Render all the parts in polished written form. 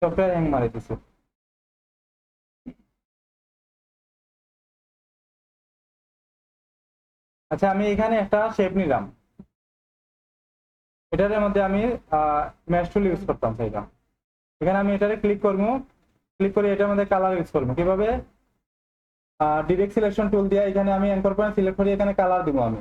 Software hang মারাইতেছে। আচ্ছা, আমি এখানে একটা শেপ নিলাম, এটার মধ্যে আমি ম্যাশ টুল ইউজ করতাম চাইলাম। এখানে আমি এটারে ক্লিক করবো, ক্লিক করে এটার মধ্যে কালার ইউজ করবো কিভাবে, ডিরেক্ট সিলেকশন টুল দিয়ে এখানে আমি অ্যাঙ্কর পয়েন্ট সিলেক্ট করি, এখানে কালার দিব আমি।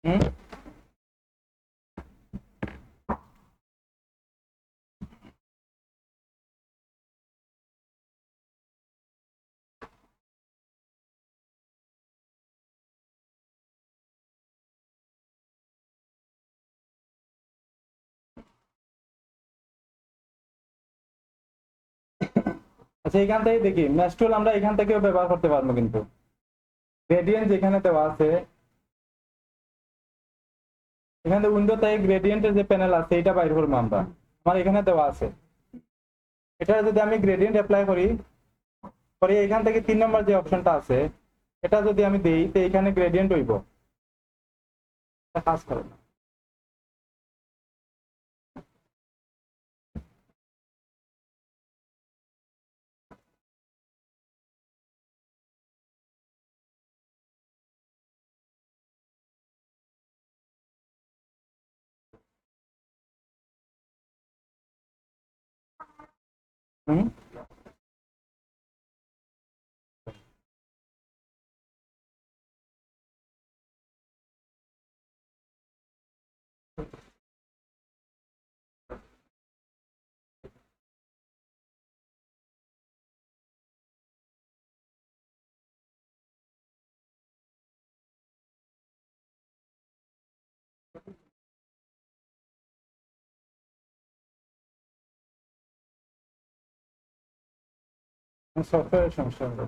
হুম। আচ্ছা, এখান থেকে দেখি ম্যাশ টুল আমরা এখান থেকেও ব্যবহার করতে পারবো, কিন্তু গ্রেডিয়েন্ট যেখানে দেওয়া আছে, এখানে উইন্ডো থেকে গ্রেডিয়েন্টের যে প্যানেল আছে এটা বাইর করবো আমরা, আমার এখানে দেওয়া আছে। এটা যদি আমি গ্রেডিয়েন্ট অ্যাপ্লাই করি, পরে এখান থেকে 3 নম্বর যে অপশনটা আছে এটা যদি আমি দিই, তো এখানে গ্রেডিয়েন্ট হইব, কাজ করে না। হুম। সফটওয়্যারের সমস্যা হলো।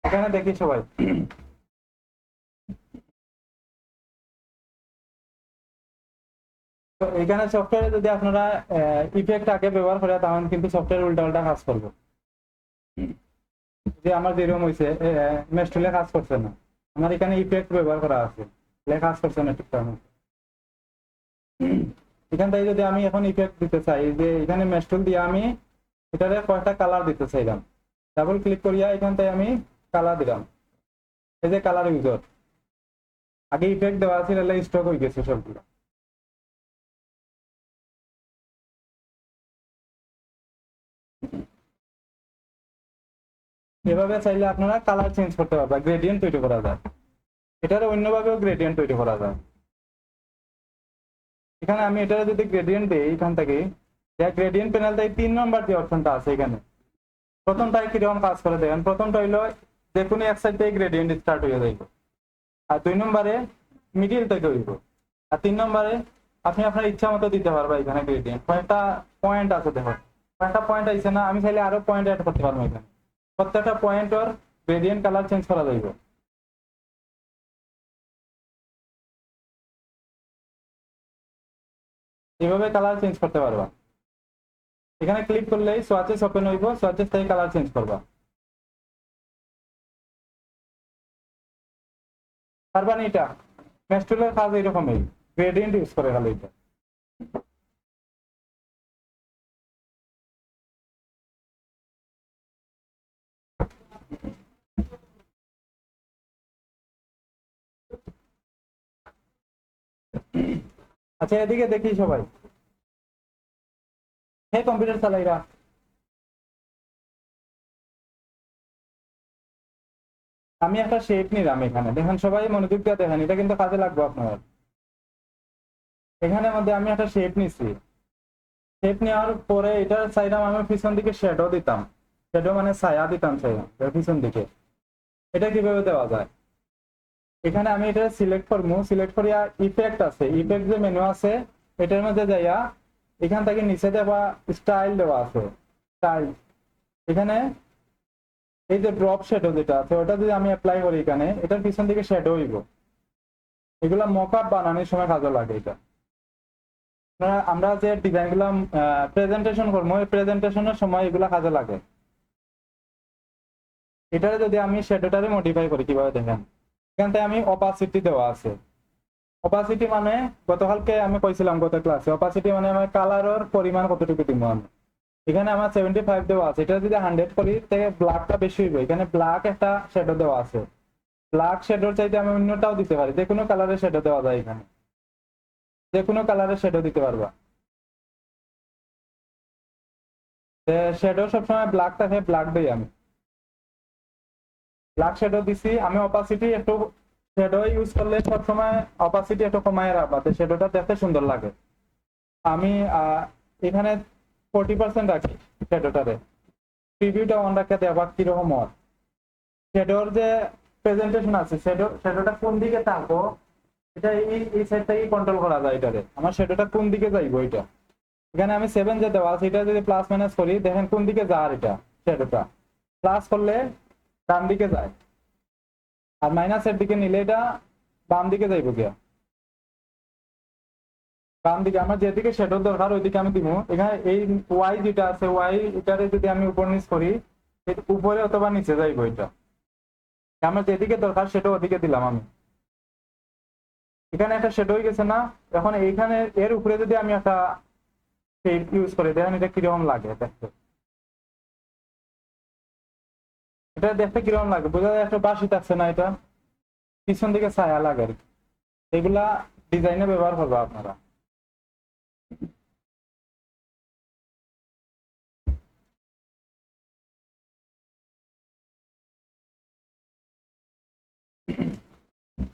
এখানে দেখি সবাই, তো এখানে সফটওয়্যারে যদি আপনারা ইফেক্ট আগে ব্যবহার করে, তখন কিন্তু সফটওয়্যার উল্টা উল্টা কাজ করবে। যে আমার যেরকম হয়েছে, ম্যাশ টুলে কাজ করছে না, আমার এখানে ইফেক্ট ব্যবহার করা আছে, কাজ করছে না ঠিকঠাক মতো। এখান থেকে যদি আমি এখন ইফেক্ট দিতে চাই, যে এখানে ম্যাশ টুল দিয়ে আমি এটারে কয়েকটা কালার দিতে চাইলাম, ডাবল ক্লিক করিয়া এখান থেকে আমি কালার দিলাম। এই যে কালার ইউজার, আগে ইফেক্ট দেওয়া ছিল, স্টক হয়ে গেছে সবগুলো। এভাবে চাইলে আপনারা কালার চেঞ্জ করতে পারবেন, গ্রেডিয়েন্ট তৈরি করা যায়। এটারে অন্যভাবেও গ্রেডিয়েন্ট তৈরি করা যায়। এখানে আমি এটারে যদি গ্রেডিয়েন্ট দিই, এখান থেকে গ্রেডিয়েন্ট প্যানেল থেকে 3 নম্বর যে অপশনটা আছে, এখানে প্রথমটায় কিরকম কাজ করে দেখেন। প্রথমটা হইলো যে কোনো এক সাইড থেকে গ্রেডিয়েন্ট স্টার্ট হয়ে যাইব, আর 2 নম্বরে মিডিল থেকে হইব, আর 3 নম্বরে আপনি আপনার ইচ্ছা মতো দিতে পারবেন। এখানে গ্রেডিয়েন্ট কয়েকটা পয়েন্ট আছে, দেখো কয়েকটা পয়েন্ট আছে না, আমি চাইলে আরো পয়েন্ট অ্যাড করতে পারবো। এখানে প্রত্যেকটা পয়েন্টর গ্রেডিয়েন্ট কালার চেঞ্জ করা যাইব। এভাবে কালার চেঞ্জ করতে পারবা। এখানে ক্লিক করলেই সোয়াচেস ওপেন হইব, সোয়াচেস থেকে কালার চেঞ্জ করবা। পারবা না এটা? ম্যাশ টুলের কাজ এরকমই, গ্রেডিয়েন্ট ইউজ করে গেল এটা। আচ্ছা এদিকে দেখি সবাই, হে কম্পিউটার চালাইরা, আমি একটা শেপ নিলাম এখানে, দেখেন সবাই মনোযোগ দিয়ে দেখেন, এটা কিন্তু কাজে লাগবে আপনার। এখানে মধ্যে আমি একটা শেপ নিছি, শেপ নেওয়ার পরে এটা চাইলাম আমি পিছন দিকে শ্যাডো দিতাম, শ্যাডো মানে ছায়া দিতাম চাইলাম পিছন দিকে। এটা কিভাবে দেওয়া যায়, এখানে আমি এটা সিলেক্ট করবো, সিলেক্ট করিয়া ইফেক্ট আছে, ইফেক্ট যে মেনু আছে এটার মধ্যে যাইয়া এখান থেকে নিচে দেওয়া স্টাইল দেওয়া আছে, স্টাইল, এখানে এই যে ড্রপ শ্যাডো যেটা আছে ওটা যদি আমি অ্যাপ্লাই করি এখানে, এটার পিছন দিকে শ্যাডো হইব। এগুলা মকআপ বানানোর সময় কাজে লাগে এটা। আমরা যে ডিজাইন গুলা প্রেজেন্টেশন করবো, ওই প্রেজেন্টেশনের সময় এগুলা কাজে লাগে। এটারে যদি আমি শ্যাডোটারে মডিফাই করি কিভাবে দেখেন, এখান থেকে আমি অপাসিটি দেওয়া আছে, অপাসিটি মানে গতকালকে আমি কইছিলাম গত ক্লাসে, অপাসিটি মানে আমার কালারের পরিমাণ কতটুকু দিব আমি, এখানে আমার 75 দেওয়া আছে, এটা যদি 100 করি তাহলে ব্ল্যাকটা বেশি হইবে, এখানে ব্ল্যাক একটা শ্যাডো দেওয়া আছে, ব্ল্যাক শ্যাডোর চাইতে আমি অন্যটাও দিতে পারি, যে কোনো কালারের শ্যাডো দেওয়া যায়, এখানে যে কোনো কালারের শ্যাডো দিতে পারবা। শ্যাডো সবসময় ব্ল্যাক থাকে, ব্ল্যাক দিই আমি, ব্ল্যাক শ্যাডো দিছি আমি। অপাসিটি একটু শ্যাডো ইউজ করলে সবসময় অপাসিটি একটু কমায় রাখবা, শ্যাডোটা দেখতে সুন্দর লাগে। আমি এখানে 40% রাখি শ্যাডোটারে, প্রিভিউটা অন রাখতে দেখবা কিরকম হয়। শ্যাডোর যে প্রেজেন্টেশন আছে, শ্যাডোটা কোন দিকে থাকবো এটা এই সাইড থেকে কন্ট্রোল করা যায় এটারে, আমার শ্যাডোটা কোন দিকে যাইবো এটা, এখানে আমি 7 যে দেওয়া আছে এটা যদি প্লাস মাইনাস করি দেখেন কোন দিকে যায়, এটা শ্যাডোটা প্লাস করলে ডান দিকে যায়, আর মাইনাসের দিকে নিলে এটা বাম দিকে যাইব গিয়া, বাম দিকে আমার যেদিকে শ্যাডো দরকার ওইদিকে আমি দিব। এখানে এই ওয়াই যেটা আছে, ওয়াই এটারে যদি আমি উপর নিচ করি উপরে অথবা নিচে যাইব, এটা আমার যেদিকে দরকার সেটা ওদিকে দিলাম আমি। এখানে একটা শ্যাডো হয়ে গেছে না, এখন এইখানে এর উপরে যদি আমি একটা ইউজ করি দেখেন এটা কিরকম লাগে দেখতে, এটা দেখতে কিরকম লাগে বোঝা যায়, একটা বাসি থাকছে না, এটা পিছন দিকে ছায়া লাগে আর কি। এগুলা ডিজাইনে ব্যবহার করবো আপনারা।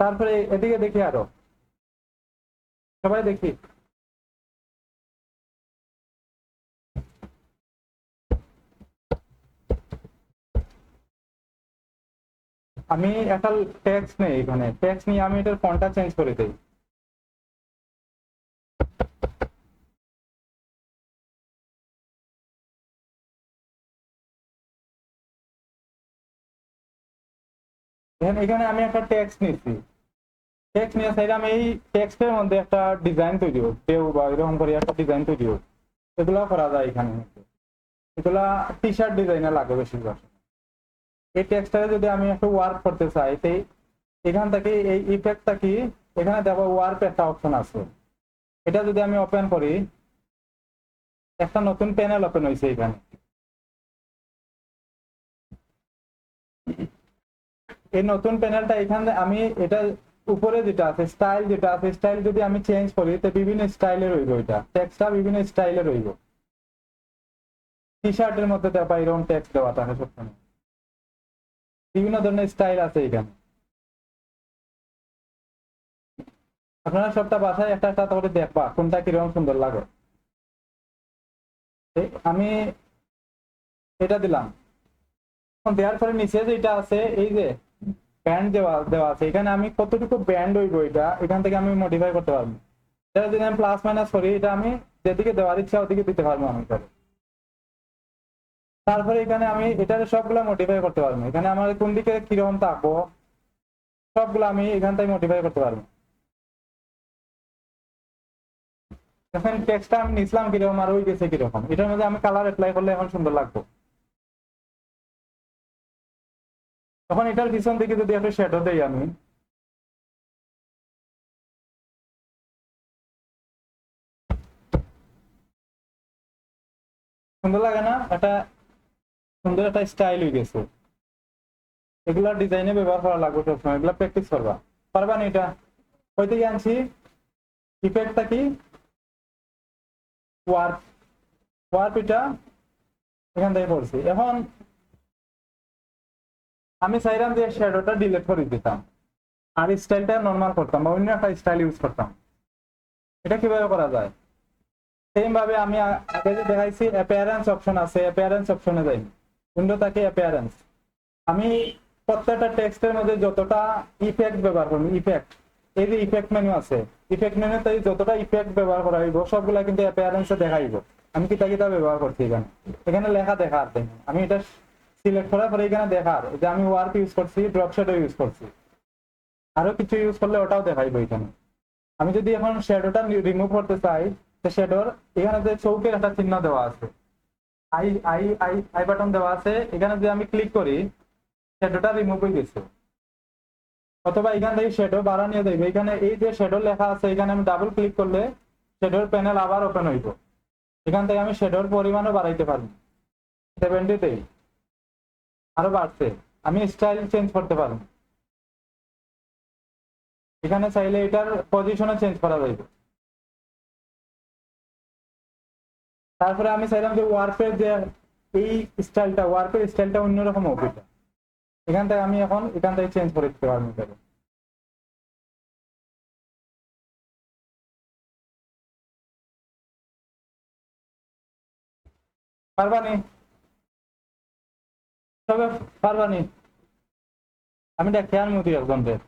তারপরে এদিকে দেখি আরো, সবাই দেখি, আমি একটা টেক্সট নেই, এখানে টেক্সট নিয়ে আমি এটার ফন্টটা চেঞ্জ করে দিই। এখানে আমি একটা টেক্সট নিচ্ছি, টেক্সট নিয়ে চাইলে আমি এই টেক্সটের মধ্যে একটা ডিজাইন তৈরি হোক, কেউ বা এরকম করে একটা ডিজাইন তৈরি হোক, এগুলো করা যায় এখানে। এগুলা টি শার্ট ডিজাইনে লাগে বেশিরভাগ। এই টেক্সটারে যদি আমি একটা ওয়ার্ক করতে চাই তাই এখান থেকে এই ইফেক্টটা কি, এখানে দেখো ওয়ার্ক একটা অপশন আছে, এটা যদি আমি ওপেন করি একটা নতুন প্যানেল ওপেন হয়েছে এখানে। এই নতুন প্যানেলটা এখানে আমি এটা উপরে যেটা আছে স্টাইল, যেটা আছে স্টাইল যদি আমি চেঞ্জ করি তো বিভিন্ন স্টাইলে রইব, এটা টেক্সটটা বিভিন্ন স্টাইলে রইব। টি শার্টের মধ্যে দেখো এরকম টেক্সট দেওয়া থাকে সবসময়, বিভিন্ন ধরনের স্টাইল আছে এখানে। আপনারা সবটা বাসায় একটা একটা করে দেখবা কোনটা কিরকম সুন্দর লাগে। আমি এটা দিলাম, দেওয়ার পরে নিচে যেটা আছে এই যে ব্যান্ড দেওয়া দেওয়া আছে, এখানে আমি কতটুকু ব্যান্ড হইব এটা এখান থেকে আমি মডিফাই করতে পারবো। এটা যদি আমি প্লাস মাইনাস করি এটা আমি যেদিকে দেওয়ার ইচ্ছা ওদিকে দিতে পারবো আমি। তারপরে এখানে আমি এটার সবগুলা মডিফাই করতে পারবো, এখানে আমার কোন দিকে কিরকম থাকবো সবগুলো আমি এখান থেকে মডিফাই করতে পারবো। এখন টেক্সটটা আমি নিছিলাম কিরকম আর ওই গেছে কিরকম, এটার মধ্যে আমি কালার অ্যাপ্লাই করলে এখন সুন্দর লাগবে। তখন এটার পিছন দিকে যদি একটা শ্যাডো দেই আমি, সুন্দর লাগে না, একটা সুন্দর একটা স্টাইল হয়ে গেছে। এগুলা ডিজাইনে ব্যবহার করা লাগবে সবসময়, এগুলা প্র্যাকটিস করবা, পারবা না? এটা কই থেকে আনছি, ইফেক্টটা কি ওয়ার্প, ওয়ার্প এটা এখান থেকে পড়ছি। এখন আমি চাইলাম যে শ্যাডোটা ডিলিট করে দিতাম আর স্টাইলটা নর্মাল করতাম বা অন্য একটা স্টাইল ইউজ করতাম। এটা কিভাবে করা যায়? সেম ভাবে আমি আগে যে দেখাইছি অ্যাপিয়ারেন্স অপশন আছে, অ্যাপিয়ারেন্স অপশনে যাই, উইন্ডো থাকে অ্যাপিয়ারেন্স। আমি প্রত্যেকটা টেক্সটের মধ্যে যতটা ইফেক্ট ব্যবহার করবো, ইফেক্ট, এই যে ইফেক্ট মেনু আছে, ইফেক্ট মেনুতে যতটা ইফেক্ট ব্যবহার করা হইব সবগুলা কিন্তু অ্যাপিয়ারেন্সে দেখাইব। আমি কিতা কিতা ব্যবহার করছি এখানে, এখানে লেখা দেখার, আমি এটা সিলেক্ট করার পরে এখানে দেখার যে আমি ওয়ার্ক ইউজ করছি, ড্রপ শ্যাডো ইউজ করছি, আরো কিছু ইউজ করলে ওটাও দেখাইবো এখানে। আমি যদি এখন শ্যাডোটা রিমুভ করতে চাই, শ্যাডোর এখানে যে চৌকের একটা চিহ্ন দেওয়া আছে, I I I I button দেওয়া আছে, এখানে যদি আমি ক্লিক করি শ্যাডোটা রিমুভ হয়ে গেছে। অথবা এখান থেকে শ্যাডো বাড়ানিয়ে দেবে, এখানে এই যে শ্যাডো লেখা আছে এখানে আমি ডাবল ক্লিক করলে শ্যাডোর প্যানেল আবার ওপেন হইব। এখান থেকে আমি শ্যাডোর পরিমাণও বাড়াইতে পারবো, 70 আরো বাড়ছে। আমি স্টাইল চেঞ্জ করতে পারবো, এখানে চাইলে এটার পজিশনও চেঞ্জ করা যাইবে। তারপরে আমি চাইলাম যে ওয়ার্পের যে এই স্টাইলটা, ওয়ার্পের স্টাইলটা অন্যরকম হোক, এটা এখান থেকে আমি এখন এখান থেকে চেঞ্জ করে দিতে পারবো। পারবানি? তবে পারবানি? আমি ডাকিয়ার মতো একজনদের,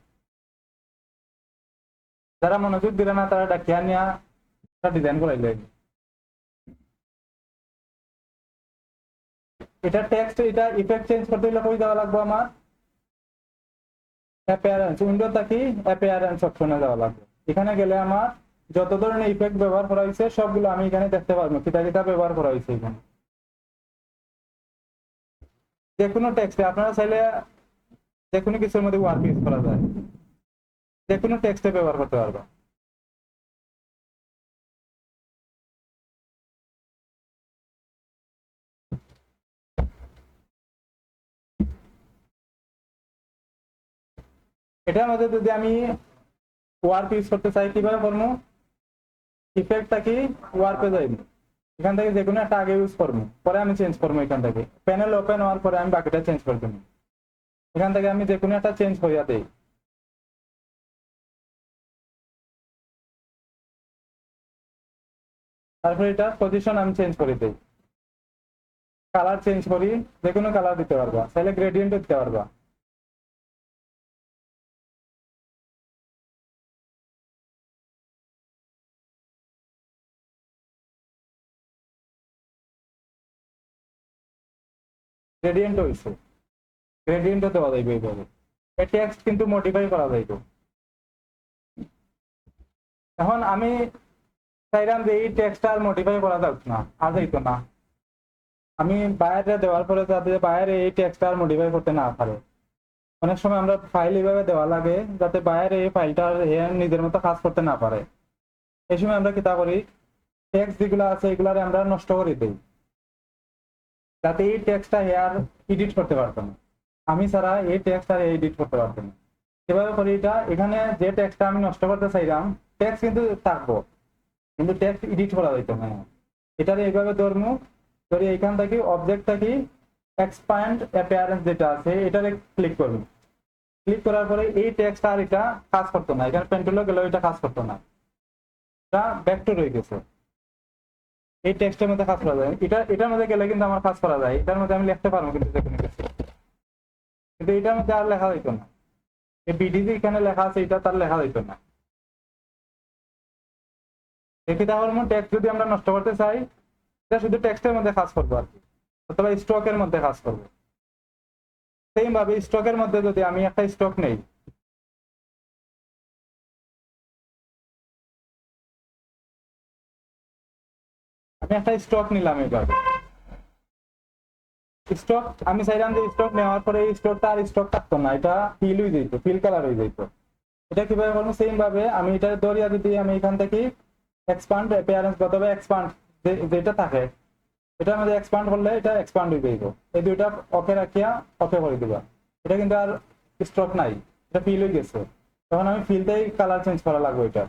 যারা মনোযোগ দিলে না তারা ডাকিয়া নিয়ে ডিজাইন করাইলে। এটা টেক্সট, এটা ইফেক্ট চেঞ্জ করতে হলে কই যাওয়া লাগবে? আমার অ্যাপিয়ারেন্স, উইন্ডো থাকি অ্যাপিয়ারেন্স অপশনে যাওয়া লাগবে। এখানে গেলে আমার যত ধরনের ইফেক্ট ব্যবহার করা হয়েছে সবগুলো আমি এখানে দেখতে পারবো, কিতা কিতা ব্যবহার করা হয়েছে। এখানে যে কোনো টেক্সটে আপনারা চাইলে যে কোনো কিছুর মধ্যে ওয়ার্ক ইউজ করা যায়, যে কোনো টেক্সটে ব্যবহার করতে পারবে। এটার মধ্যে যদি আমি ওয়ার্ক ইউজ করতে চাই কিভাবে করবো? ইফেক্টটা কি ওয়ার্পে যাইব, এখান থেকে যে কোনো একটা আগে ইউজ করবো, পরে আমি চেঞ্জ করবো। এখান থেকে প্যানেল ওপেন হওয়ার পরে আমি বাকিটা চেঞ্জ করে দেবো। এখান থেকে আমি যে কোনো একটা চেঞ্জ করিয়া দেই, তারপরে এটা পজিশন আমি চেঞ্জ করে দেই, কালার চেঞ্জ করি, যে কোনো কালার দিতে পারবা, চাইলে গ্রেডিয়েন্ট দিতে পারবা। গ্রেডিয়েন্ট হইছে, গ্রেডিয়েন্টও দেওয়া যাইবে এইভাবে। টেক্সট কিন্তু মডিফাই করা যাইবে। এখন আমি চাইলাম যে এই টেক্সট আর মডিফাই করা যাক না, আর যাইতো না, আমি বাইরে দেওয়ার পরে যাতে বাইরে এই টেক্সট আর মডিফাই করতে না পারে। অনেক সময় আমরা ফাইল এইভাবে দেওয়া লাগে যাতে বাইরে এই ফাইলটা নিজের মতো কাজ করতে না পারে। এই সময় আমরা কিতা করি, টেক্সট যেগুলো আছে এগুলারে আমরা নষ্ট করে দিই, যাতে এই টেক্সটটা হেয়ার এডিট করতে পারতো না, আমি ছাড়া এই টেক্সট আর এডিট করতে পারতো না। কিভাবে করি এটা? এখানে যে টেক্সটটা আমি নষ্ট করতে চাইলাম, টেক্সট কিন্তু থাকবো কিন্তু টেক্সট এডিট করা যাইতো না। এটার এইভাবে ধরবো, ধরি এখান থেকে অবজেক্ট থেকে এক্সপ্যান্ড অ্যাপিয়ারেন্স যেটা আছে এটারে ক্লিক করবো। ক্লিক করার পরে এই টেক্সট আর এটা কাজ করতো না, এখানে পেন্টুলো গেলেও এটা কাজ করতো না, এটা ব্যাকটো রয়ে গেছে। এই টেক্সটের মধ্যে কাজ করা যায়, এটার মধ্যে গেলে কিন্তু আমার কাজ করা যায়, এটার মধ্যে আমি লিখতে পারবো কিন্তু যে কোনো কিছু, কিন্তু এটার মধ্যে আর লেখা যাইতো না। এই বিডিজি এখানে লেখা আছে এটা তার লেখা যাইতো না। দেখি তাহলে টেক্সট যদি আমরা নষ্ট করতে চাই, এটা শুধু টেক্সটের মধ্যে কাজ করবো আর কি, অথবা স্টকের মধ্যে কাজ করবো। সেম ভাবে স্টকের মধ্যে যদি আমি একটা স্টক নেই, আমি একটা স্টক নিলাম, এবার স্টক আমি চাইলাম যে স্টক নেওয়ার পরে এই স্টকটা আর স্টক থাকতো না, এটা ফিল হয়ে যেত, ফিল কালার হয়ে যেত। এটা কিভাবে করবো? সেম ভাবে আমি এটা ধরিয়া যদি আমি এখান থেকে এক্সপান্ড অ্যাপিয়ারেন্স অথবা এক্সপান্ড যেটা থাকে এটার মধ্যে এক্সপান্ড করলে এটা এক্সপান্ড হয়ে যাইব। এই দুইটা ওকে রাখিয়া ওকে করে দিবা, এটা কিন্তু আর স্টক নাই, এটা ফিল হয়ে গেছে। তখন আমি ফিলটাই কালার চেঞ্জ করা লাগবে এটার।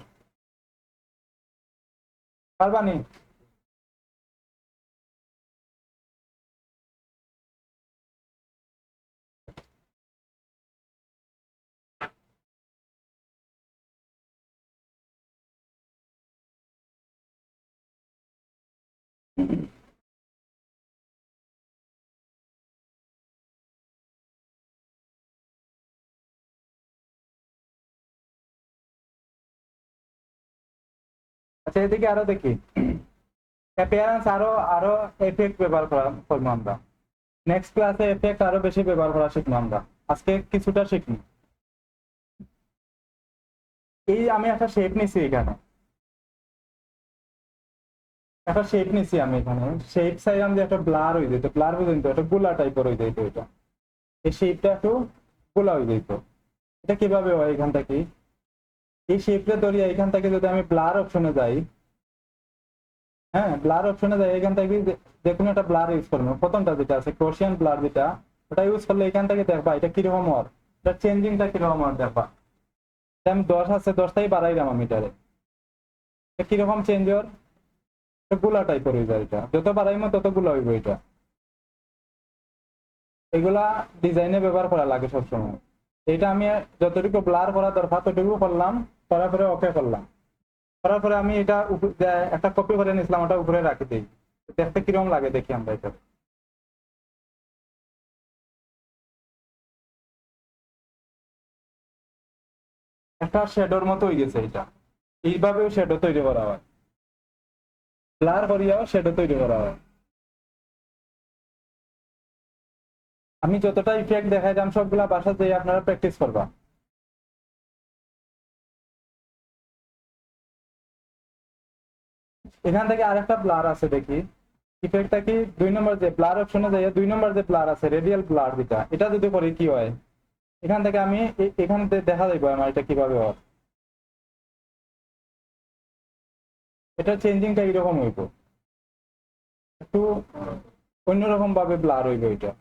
পারবানি? আচ্ছা, এদিকে আরো দেখি, অ্যাপিয়ারেন্স আরো আরো এফেক্ট ব্যবহার করা করবো আমরা। নেক্সট ক্লাসে এফেক্ট আরো বেশি ব্যবহার করা শিখবো আমরা, আজকে কিছুটা শিখি। এই আমি একটা শেপ নিছি এখানে, একটা শেপ নিছি আমি এখানে, শেপ চাইলাম যে একটা ব্লার হয়ে যেত, ব্লার হয়ে যেত, একটা গোলা টাইপের হয়ে যেত, এটা এই শেপটা একটু গোলা হয়ে যেত। এটা কিভাবে হয়? এখান থেকে এই শেপটা ধরিয়া এখান থেকে যদি আমি ব্লার অপশনে যাই, হ্যাঁ ব্লার অপশনে যাই, এখান থেকে যে কোনো একটা ব্লার ইউজ করবো, প্রথমটা যেটা আছে কোশিয়ান ব্লার, যেটা ওটা ইউজ করলে এখান থেকে দেখবা এটা কিরকম হওয়ার, এটা চেঞ্জিংটা কিরকম হওয়ার দেখবা। আমি 10 আছে 10টাই বাড়াইলাম আমি এটারে, কিরকম চেঞ্জ হওয়ার, গোলা টাইপের হয়ে যায়, এটা যত বাড়াইমো তত গোলা হইব। এটা এগুলা ডিজাইনে ব্যবহার করা লাগে সবসময়। এটা আমি যতটুকু ব্লার করা দরকার ততটুকু করলাম, করার পরে ওকে করলাম, করার পরে আমি এটা একটা কপি করে নিয়েছিলাম, ওটা উপরে রাখি দিই, দেখতে কিরকম লাগে দেখি আমরা এটা। একটা শ্যাডোর মতো হয়ে গেছে এটা, এইভাবেও শ্যাডো তৈরি করা হয়, ব্লার করিয়াও শ্যাডো তৈরি করা হয়। আমি যতটা ইফেক্ট দেখাইলাম সবগুলা বাসা যেয়ে আপনারা প্র্যাকটিস করবা। এখান থেকে আরেকটা ব্লার আছে দেখি, ইফেক্টটা কি 2 নম্বর যে ব্লার অপশনে যাই, 2 নম্বর যে ব্লার আছে রেডিয়াল ব্লার, যেটা এটা যদি করি কি হয়, এখান থেকে আমি এখান থেকে দেখা যাইব আমার এটা কিভাবে হয়। এটা চেঞ্জিংটা এরকম হইব, একটু অন্যরকম ভাবে ব্লার হইব এটা।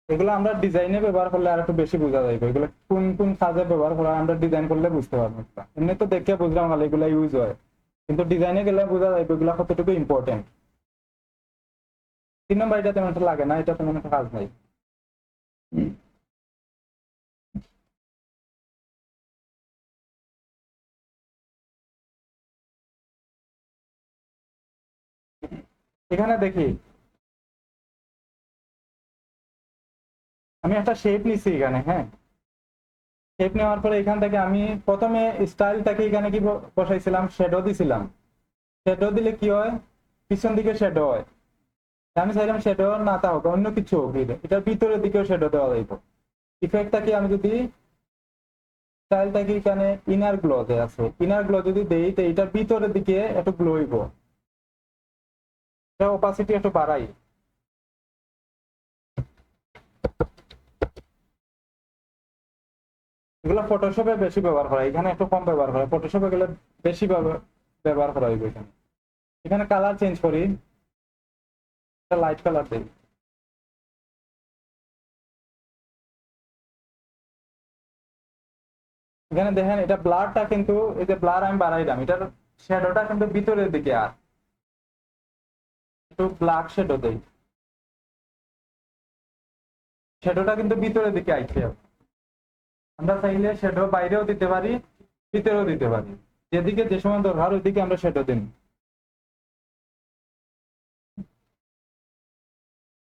এগুলো আমরা ডিজাইনে ব্যবহার করলে আর একটু বেশি বোঝা যাইবে, এগুলো কোন কোন কাজে ব্যবহার করা আমরা ডিজাইন করলে বুঝতে পারবো। এমনি তো দেখে বুঝলাম না এগুলা ইউজ হয়, কিন্তু ডিজাইনে গেলে বোঝা যাইবে এগুলা কতটুকু ইম্পর্টেন্ট। 3 নম্বর এটা তেমন একটা লাগে না, এটা তেমন একটা কাজ নাই। এখানে দেখি আমি একটা শেপ নিছি এখানে, হ্যাঁ শেপ নেওয়ার পরে এখান থেকে আমি প্রথমে স্টাইলটাকে এখানে কি বসাইছিলাম, শ্যাডো দিছিলাম। শ্যাডো দিলে কি হয়, পিছন দিকে শ্যাডো হয়, আমি চাইলাম শ্যাডো না তা হোক, অন্য কিছু হোক, এটার ভিতরের দিকেও শ্যাডো দেওয়া যাইব। ইফেক্টটাকে আমি যদি স্টাইলটাকে এখানে ইনার গ্লো আছে, ইনার গ্লো যদি দেই তো এটার ভিতরের দিকে একটু গ্লো হইব, এটা অপাসিটি একটু বাড়াই। এগুলো ফটোশপে বেশি ব্যবহার করা, এখানে একটু কম ব্যবহার করা, ফটোশপে গেলে বেশি ব্যবহার করা হইবে। এখানে এখানে কালার চেঞ্জ করি, লাইট কালার দেই। এখানে দেখেন এটা ব্লারটা কিন্তু, এই যে ব্লার আমি বাড়াইলাম, এটার শ্যাডোটা কিন্তু ভিতরের দিকে, আর একটু ব্ল্যাক শ্যাডো দেই, শ্যাডোটা কিন্তু ভিতরের দিকে আইছে। আমরা চাইলে শ্যাডো বাইরেও দিতে পারি, ভিতরেও দিতে পারি, যেদিকে যে সময় দরকার ওইদিকে আমরা শ্যাডো দিন।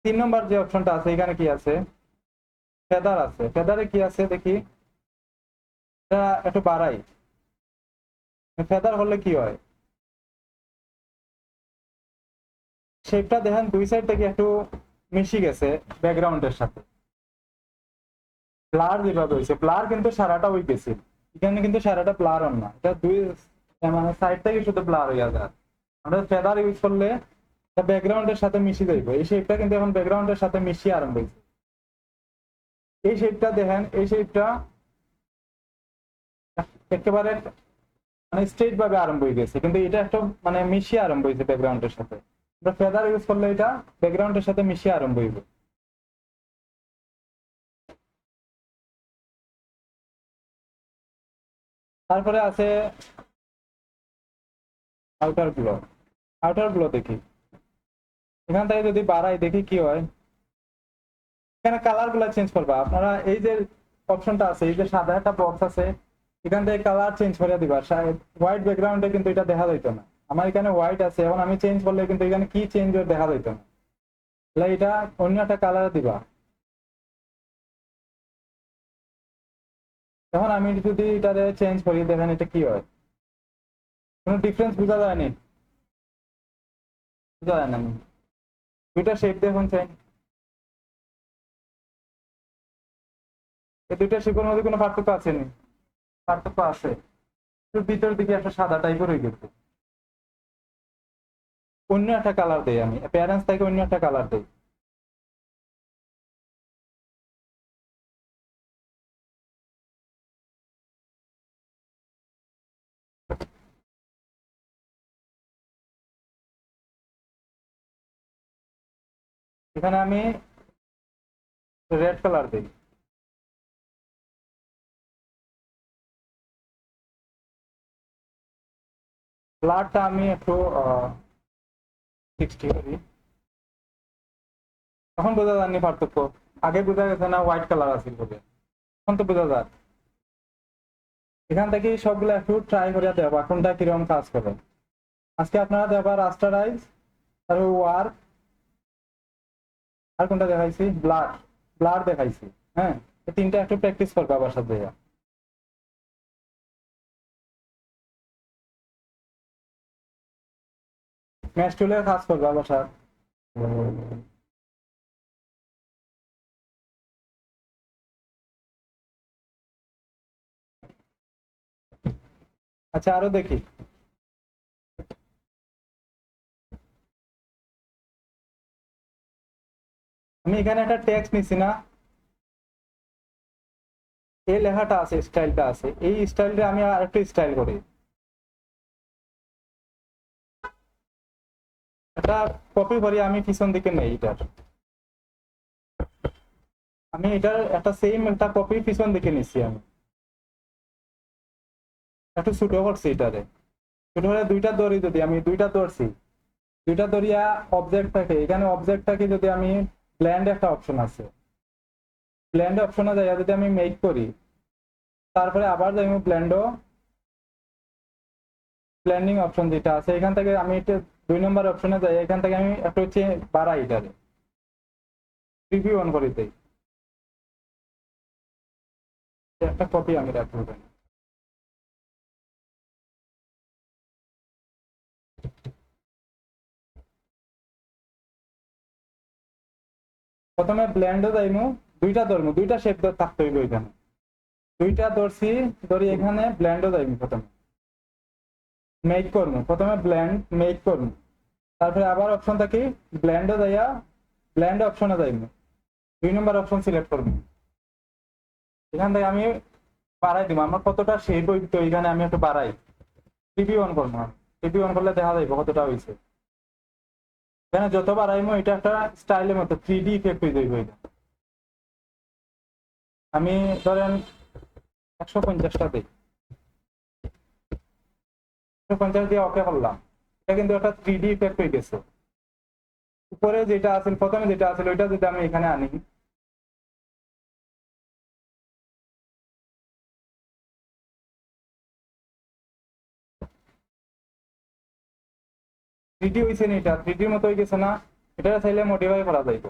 3 নম্বর যে অপশনটা আছে এখানে কি আছে, ফেদার আছে, ফেদারে কি আছে দেখি, এটা একটু বাড়াই। ফেদার হলে কি হয়, শেপটা দেখেন দুই সাইড থেকে একটু মিশে গেছে ব্যাকগ্রাউন্ডের সাথে। ব্লার যেভাবে হয়েছে, ব্লার কিন্তু সারাটা ওই গেছে, এখানে কিন্তু সারাটা ব্লার হন না, এটা দুই মানে সাইড থেকে শুধু ব্লার হয়ে যায়। আমরা ফেদার ইউজ করলে ব্যাকগ্রাউন্ডের সাথে মিশে যাইব, এই শেপটা কিন্তু এখন ব্যাকগ্রাউন্ডের সাথে মিশিয়ে আরম্ভ হয়েছে। এই শেপটা দেখেন, এই শেপটা একেবারে মানে স্ট্রেট ভাবে আরম্ভ হয়ে গেছে, কিন্তু এটা একটা মানে মিশিয়ে আরম্ভ হয়েছে ব্যাকগ্রাউন্ডের সাথে। আমরা ফেদার ইউজ করলে এটা ব্যাকগ্রাউন্ডের সাথে মিশিয়ে আরম্ভ হইবে। তারপরে আছে আউটার গ্লো। আউটার গ্লো দেখি, এখান থেকে যদি বাড়াই দেখি কি হয়। এখানে কালার গুলা চেঞ্জ করবা আপনারা, এই যে অপশনটা আছে, এই যে সাদা একটা বক্স আছে, এখান থেকে কালার চেঞ্জ করে দিবা। হোয়াইট ব্যাকগ্রাউন্ডে কিন্তু এটা দেখা যাইতো না, আমার এখানে হোয়াইট আছে, এখন আমি চেঞ্জ করলে কিন্তু এখানে কি চেঞ্জ দেখা যাইতো না, তাহলে এটা অন্য একটা কালার দিবা। এখন আমি যদি এটা চেঞ্জ করি, দেখেন এটা কি হয়, কোনো ডিফারেন্স বোঝা যায়নি, বোঝা যায় না। দুইটা শেপ দেখুন চাই, এই দুইটা শেপের মধ্যে কোনো পার্থক্য আছে নি? পার্থক্য আছে, একটু ভিতর দিকে একটা সাদা টাইপের হয়ে গেছে। অন্য একটা কালার দেই, আমি অ্যাপিয়ারেন্স থেকে অন্য একটা কালার দেই। এখানে আমি রেড কালার দিই। ব্লাডটা আমি একটু 60 করি, তখন বোঝা যায়নি পার্থক্য, আগে বোঝা গেছে না হোয়াইট কালার আছে বলে, এখন তো বোঝা যায়। এখান থেকে সবগুলো একটু ট্রাই করে দেবা কোনটা কিরকম কাজ করে। আজকে আপনারা দেবা রাস্টারাইজ, তারপর ওয়ার্ক, আর কোনটা দেখাইছি, ব্লাড, ব্লাড দেখাইছি। হ্যাঁ, এই তিনটা একটু প্র্যাকটিস করবা বাসার দিয়ে। ম্যাচ টুলের কাজ করবা বাসার। আচ্ছা, আরো দেখি। আমি এখানে একটা টেক্সট নিছি না, এই লেখাটা আছে, স্টাইলটা আছে, এই স্টাইলটা আমি আর একটু স্টাইল করি। এটা কপি করি, আমি পিছন দিকে নেই এটার, আমি এটার একটা সেম একটা কপি পিছন দিকে নিছি, আমি একটু ছোট করছি এটারে। ছোট করে দুইটা দড়ি, যদি আমি দুইটা ধরছি, দুইটা দড়িয়া অবজেক্ট থাকে, এখানে অবজেক্টটাকে যদি আমি ব্ল্যান্ড একটা অপশন আছে, ব্ল্যান্ড অপশনে যাই যদি আমি মেক করি, তারপরে আবার যাই ব্ল্যান্ডিং অপশন যেটা আছে, এখান থেকে আমি এটা 2 নম্বর অপশনে যাই, এখান থেকে আমি একটু হচ্ছে বাড়াই এটারে, প্রিভিউ অন করে দেই। একটা কপি আমি রাখবো এখানে। প্রথমে ব্ল্যান্ডও যাইমু, দুইটা ধরমু, দুইটা শেপ থাকতে হইব এখানে, দুইটা ধরছি, ধরি এখানে ব্ল্যান্ডও যাইমু, প্রথমে মেক করবো, প্রথমে ব্ল্যান্ড মেক করবো, তারপরে আবার অপশন থাকি ব্ল্যান্ডও যাইয়া ব্ল্যান্ড অপশনে যাইমু, 2 নম্বর অপশন সিলেক্ট করবো। এখান থেকে আমি বাড়াই দিব, আমার কতটা শেপ হইতো এখানে আমি একটু বাড়াই, প্রিভিউ অন করবো। প্রিভিউ অন করলে দেখা যাইব কতটা হয়েছে। এখানে যত বাড়াইমো এটা একটা স্টাইলের মতো 3D ইফেক্ট হয়ে যাইব এটা। আমি ধরেন 150টা দিই, 150 দিয়ে ওকে করলাম, এটা কিন্তু একটা 3D ইফেক্ট হয়ে গেছে। উপরে যেটা আছে, প্রথমে যেটা আছে ওইটা যদি আমি এখানে আনি, থ্রিডি হয়েছে না, এটা 3Dর মতো হয়ে গেছে না, এটা চাইলে মডিফাই করা যাইব।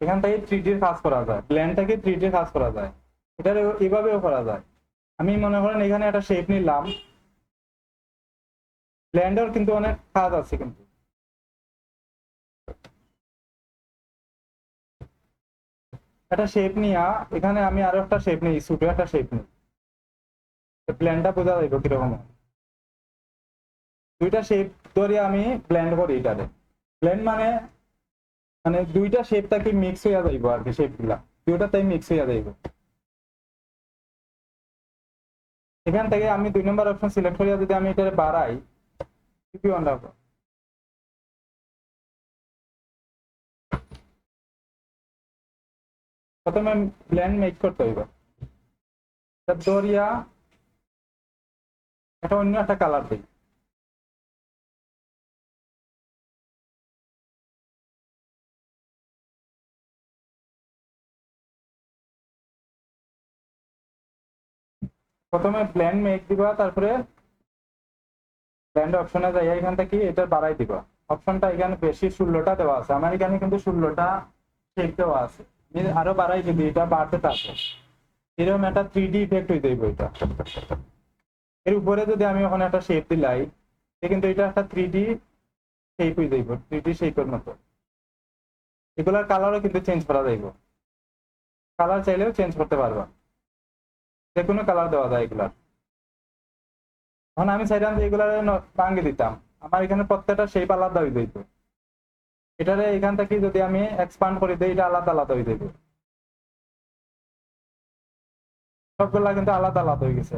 এখান থেকে 3Dর কাজ করা যায়, ব্ল্যান্ড থেকে 3Dর কাজ করা যায়, এটা এভাবেও করা যায়। আমি মনে করেন এখানে একটা শেপ নিলাম, ব্ল্যান্ডের কিন্তু অনেক কাজ আছে, কিন্তু একটা শেপ নিয়া এখানে আমি আরো একটা শেপ নিই, ছোট একটা শেপ নিই, ব্ল্যান্ডটা বোঝা যাইব কিরকম হয়। দুইটা শেপ ধরে আমি ব্ল্যান্ড করি এটারে, ব্ল্যান্ড মানে মানে দুইটা শেপটাকে মিক্স হইয়া যাইব আর কি, শেপ গুলা দুইটা তাই মিক্স হইয়া যাইব। এখান থেকে আমি 2 নম্বর অপশন সিলেক্ট করিয়া যদি আমি এটা বাড়াই কি অন রাখবো, প্রথমে ব্লেন্ড মেক করতে হইব, দরিয়া এটা অন্য একটা কালার দিই, প্রথমে ব্লেন্ড মেক দিবা, তারপরে ব্লেন্ড অপশনে যাই, এখান থেকে এটা বাড়াই দিবা। অপশনটা এখানে বেশি 16টা দেওয়া আছে, আমার এখানে কিন্তু 16টা শেপ দেওয়া আছে, আমি আরো বাড়াই যদি এটা বাড়তে থাকবে, এরকম একটা 3D ইফেক্ট হয়ে যাইব। এটা এর উপরে যদি আমি ওখানে একটা শেপ দিলাই, কিন্তু এটা একটা 3D শেপ হয়ে যাইব, 3D শেপের মতো। এগুলার কালারও কিন্তু চেঞ্জ করা যাইব, কালার চাইলেও চেঞ্জ করতে পারবা, যে কোনো কালার দেওয়া যায় এগুলার। এখন আমি চাইলাম যে এগুলার ভাঙে দিতাম, আমার এখানে প্রত্যেকটা শেপ আলাদা হয়ে যাইত, এটারে এখান থেকে যদি আমি এক্সপান্ড করে দিই, এটা আলাদা আলাদা হয়ে যাইব, সবগুলা কিন্তু আলাদা আলাদা হয়ে গেছে,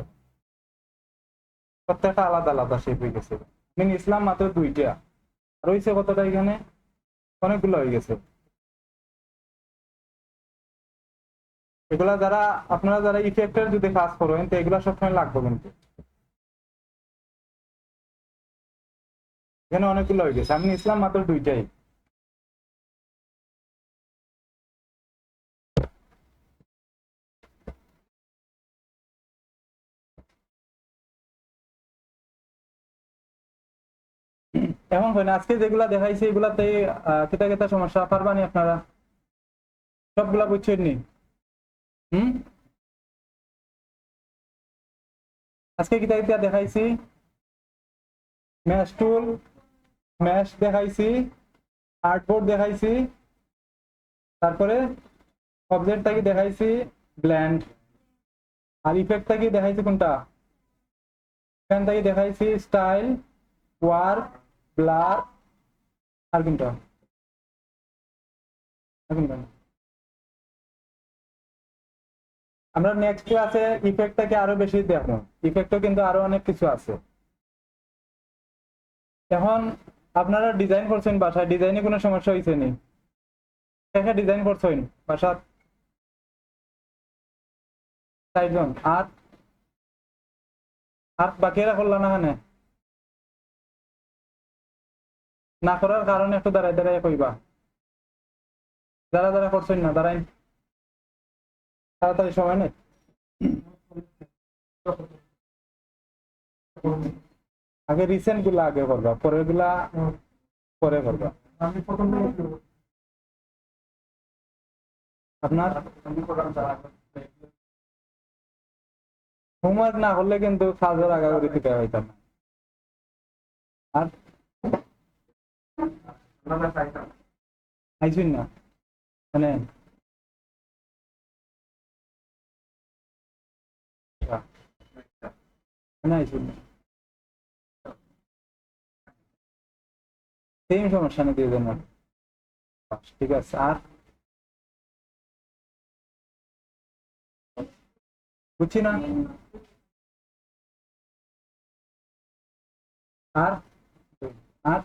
প্রত্যেকটা আলাদা আলাদা শেপ হয়ে গেছে। আমি ইসলাম মাত্র 2টা, আর হয়েছে কতটা, এখানে অনেকগুলো হয়ে গেছে। এগুলা যারা আপনারা যারা ইফেক্টের যদি কাজ করেন, তো এগুলা সবসময় লাগবে কিন্তু, এখানে অনেকগুলো হয়ে গেছে, আমি ইসলাম মাত্র 2টাই। এখন হয় না, আজকে যেগুলা দেখাইছি এগুলাতে কেটা কেটা সমস্যা পারবানি আপনারা সবগুলা বুঝছেন নি? আজকে কিতা কিতা দেখাইছি, ম্যাশ টুল, ম্যাশ দেখাইছি, আর্টবোর্ড দেখাইছি, তারপরে অবজেক্ট থেকে দেখাইছি ব্ল্যান্ড, আর ইফেক্ট থেকে দেখাইছি কোনটা, এখান থেকে দেখাইছি স্টাইল, ওয়ার্ক, ব্লার, আর কোনটা, আমরা নেক্সট ক্লাসে ইফেক্টটাকে আরো বেশি দেখবো, ইফেক্টও কিন্তু আরো অনেক কিছু আছে। এখন আপনারা ডিজাইন করছেন বাসায়, ডিজাইনে কোনো সমস্যা হয়েছে নি? কে ডিজাইন করছেন বাসা? 4 জন, আর আর বাকিরা করল না? হ্যাঁ, না করার কারণে একটু দাঁড়ায় দাঁড়ায় কইবা, যারা যারা করছেন না দাঁড়াই, তাড়াতাড়ি সময় নেই, আগে রিসেন্ট গুলা আগে করবা, পরের গুলা পরে করবা। আপনার হোমওয়ার্ক না করলে কিন্তু কাজের আগাগোড়ি দিতে হইতাম না। আর আইসুন না মানে আইসুন না, সেম সমস্যা নেই দিয়ে দেন, ঠিক আছে। আর বুঝছি না, আর আর